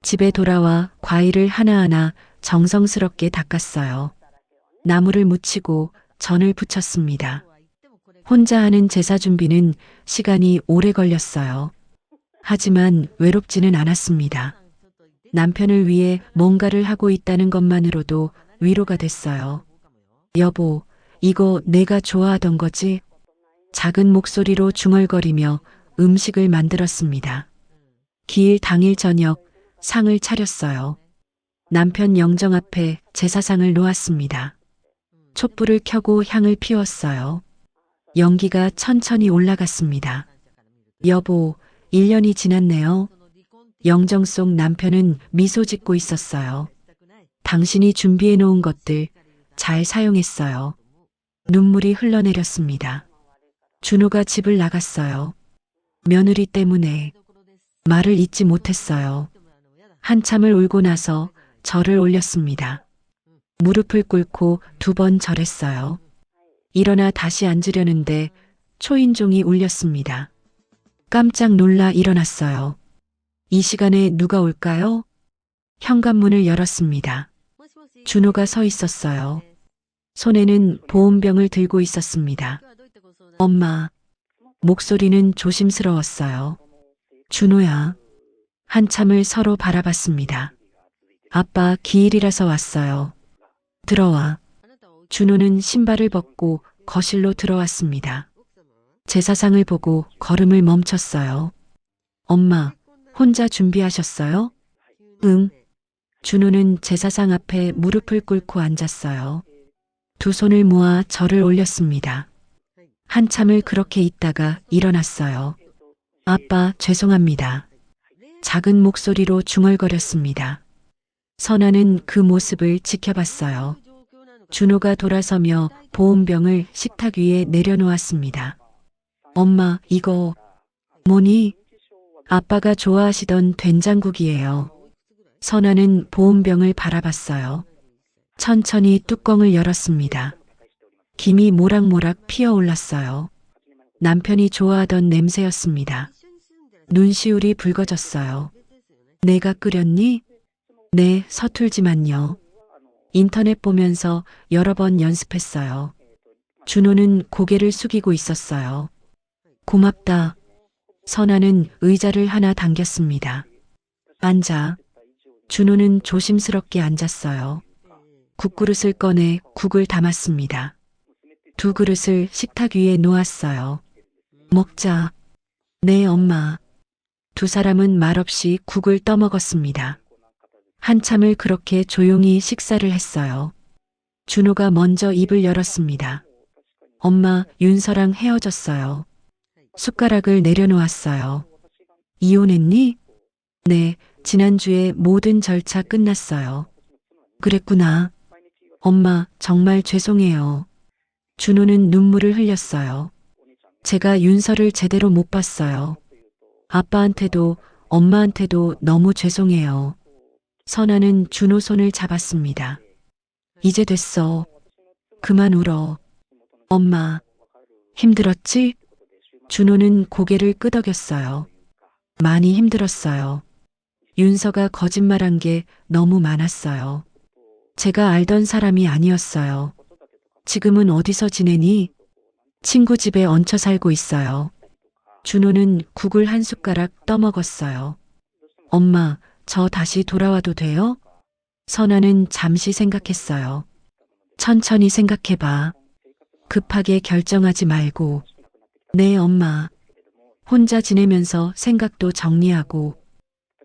집에 돌아와 과일을 하나하나 정성스럽게 닦았어요. 나무를 묻히고 전을 붙였습니다. 혼자 하는 제사 준비는 시간이 오래 걸렸어요. 하지만 외롭지는 않았습니다. 남편을 위해 뭔가를 하고 있다는 것만으로도 위로가 됐어요. 여보, 이거 내가 좋아하던 거지? 작은 목소리로 중얼거리며 음식을 만들었습니다. 기일 당일 저녁 상을 차렸어요. 남편 영정 앞에 제사상을 놓았습니다. 촛불을 켜고 향을 피웠어요. 연기가 천천히 올라갔습니다. 여보, 1년이 지났네요. 영정 속 남편은 미소 짓고 있었어요. 당신이 준비해 놓은 것들 잘 사용했어요. 눈물이 흘러내렸습니다. 준호가 집을 나갔어요. 며느리 때문에 말을 잇지 못했어요. 한참을 울고 나서 절을 올렸습니다. 무릎을 꿇고 2번 절했어요. 일어나 다시 앉으려는데 초인종이 울렸습니다. 깜짝 놀라 일어났어요. 이 시간에 누가 올까요? 현관문을 열었습니다. 준호가 서 있었어요. 손에는 보온병을 들고 있었습니다. 엄마, 목소리는 조심스러웠어요. 준호야. 한참을 서로 바라봤습니다. 아빠 기일이라서 왔어요. 들어와. 준호는 신발을 벗고 거실로 들어왔습니다. 제사상을 보고 걸음을 멈췄어요. 엄마, 혼자 준비하셨어요? 응. 준호는 제사상 앞에 무릎을 꿇고 앉았어요. 2 손을 모아 절을 올렸습니다. 한참을 그렇게 있다가 일어났어요. 아빠, 죄송합니다. 작은 목소리로 중얼거렸습니다. 선아는 그 모습을 지켜봤어요. 준호가 돌아서며 보온병을 식탁 위에 내려놓았습니다. 엄마, 이거 뭐니? 아빠가 좋아하시던 된장국이에요. 선아는 보온병을 바라봤어요. 천천히 뚜껑을 열었습니다. 김이 모락모락 피어올랐어요. 남편이 좋아하던 냄새였습니다. 눈시울이 붉어졌어요. 내가 끓였니? 네, 서툴지만요. 인터넷 보면서 여러 번 연습했어요. 준호는 고개를 숙이고 있었어요. 고맙다. 선아는 의자를 하나 당겼습니다. 앉아. 준호는 조심스럽게 앉았어요. 국그릇을 꺼내 국을 담았습니다. 2 그릇을 식탁 위에 놓았어요. 먹자. 네, 엄마. 2 사람은 말없이 국을 떠먹었습니다. 한참을 그렇게 조용히 식사를 했어요. 준호가 먼저 입을 열었습니다. 엄마, 윤서랑 헤어졌어요. 숟가락을 내려놓았어요. 이혼했니? 네, 지난주에 모든 절차 끝났어요. 그랬구나. 엄마, 정말 죄송해요. 준호는 눈물을 흘렸어요. 제가 윤서를 제대로 못 봤어요. 아빠한테도 엄마한테도 너무 죄송해요. 선아는 준호 손을 잡았습니다. 이제 됐어. 그만 울어. 엄마, 힘들었지? 준호는 고개를 끄덕였어요. 많이 힘들었어요. 윤서가 거짓말한 게 너무 많았어요. 제가 알던 사람이 아니었어요. 지금은 어디서 지내니? 친구 집에 얹혀 살고 있어요. 준호는 국을 한 숟가락 떠먹었어요. 엄마, 저 다시 돌아와도 돼요? 선아는 잠시 생각했어요. 천천히 생각해봐. 급하게 결정하지 말고. 네, 엄마. 혼자 지내면서 생각도 정리하고.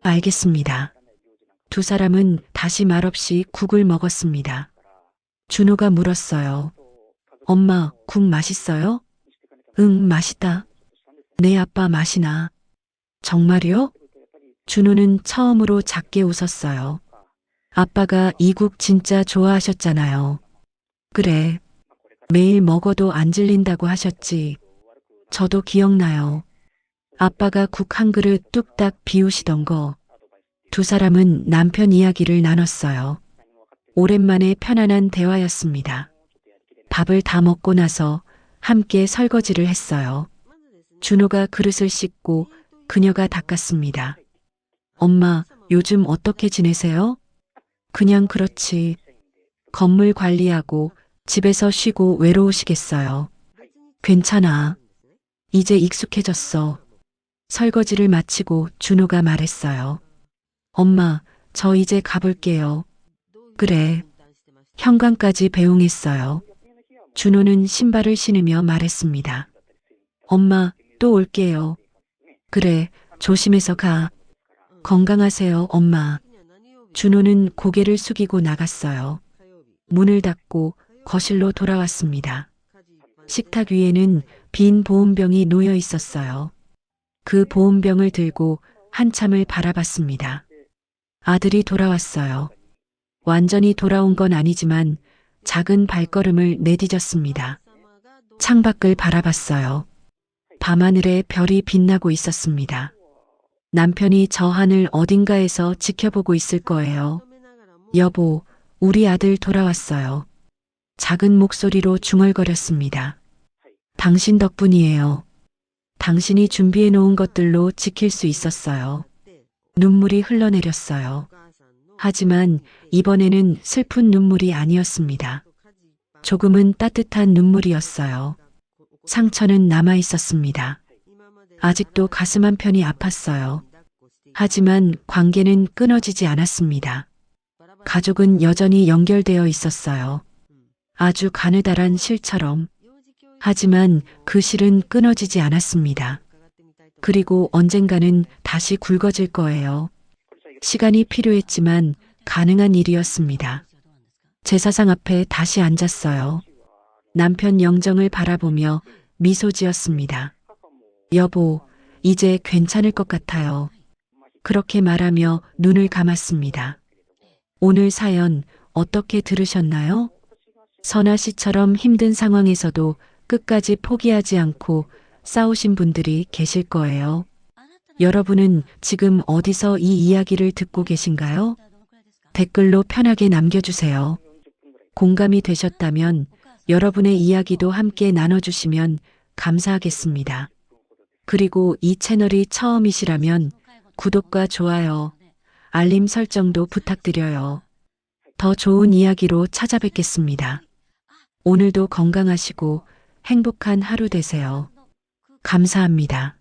알겠습니다. 2 사람은 다시 말없이 국을 먹었습니다. 준호가 물었어요. 엄마, 국 맛있어요? 응, 맛있다. 네, 아빠 맛이나. 정말요? 준호는 처음으로 작게 웃었어요. 아빠가 이 국 진짜 좋아하셨잖아요. 그래. 매일 먹어도 안 질린다고 하셨지. 저도 기억나요. 아빠가 국 한 그릇 뚝딱 비우시던 거. 두 사람은 남편 이야기를 나눴어요. 오랜만에 편안한 대화였습니다. 밥을 다 먹고 나서 함께 설거지를 했어요. 준호가 그릇을 씻고 그녀가 닦았습니다. 엄마, 요즘 어떻게 지내세요? 그냥 그렇지. 건물 관리하고 집에서 쉬고 외로우시겠어요. 괜찮아. 이제 익숙해졌어. 설거지를 마치고 준호가 말했어요. 엄마, 저 이제 가볼게요. 그래. 현관까지 배웅했어요. 준호는 신발을 신으며 말했습니다. 엄마, 또 올게요. 그래, 조심해서 가. 건강하세요, 엄마. 준호는 고개를 숙이고 나갔어요. 문을 닫고 거실로 돌아왔습니다. 식탁 위에는 빈 보온병이 놓여 있었어요. 그 보온병을 들고 한참을 바라봤습니다. 아들이 돌아왔어요. 완전히 돌아온 건 아니지만 작은 발걸음을 내디뎠습니다. 창밖을 바라봤어요. 밤하늘에 별이 빛나고 있었습니다. 남편이 저 하늘 어딘가에서 지켜보고 있을 거예요. 여보, 우리 아들 돌아왔어요. 작은 목소리로 중얼거렸습니다. 당신 덕분이에요. 당신이 준비해 놓은 것들로 지킬 수 있었어요. 눈물이 흘러내렸어요. 하지만 이번에는 슬픈 눈물이 아니었습니다. 조금은 따뜻한 눈물이었어요. 상처는 남아 있었습니다. 아직도 가슴 한편이 아팠어요. 하지만 관계는 끊어지지 않았습니다. 가족은 여전히 연결되어 있었어요. 아주 가느다란 실처럼. 하지만 그 실은 끊어지지 않았습니다. 그리고 언젠가는 다시 굵어질 거예요. 시간이 필요했지만 가능한 일이었습니다. 제사상 앞에 다시 앉았어요. 남편 영정을 바라보며 미소 지었습니다. 여보, 이제 괜찮을 것 같아요. 그렇게 말하며 눈을 감았습니다. 오늘 사연 어떻게 들으셨나요? 선아 씨처럼 힘든 상황에서도 끝까지 포기하지 않고 싸우신 분들이 계실 거예요. 여러분은 지금 어디서 이 이야기를 듣고 계신가요? 댓글로 편하게 남겨주세요. 공감이 되셨다면 여러분의 이야기도 함께 나눠주시면 감사하겠습니다. 그리고 이 채널이 처음이시라면 구독과 좋아요, 알림 설정도 부탁드려요. 더 좋은 이야기로 찾아뵙겠습니다. 오늘도 건강하시고 행복한 하루 되세요. 감사합니다.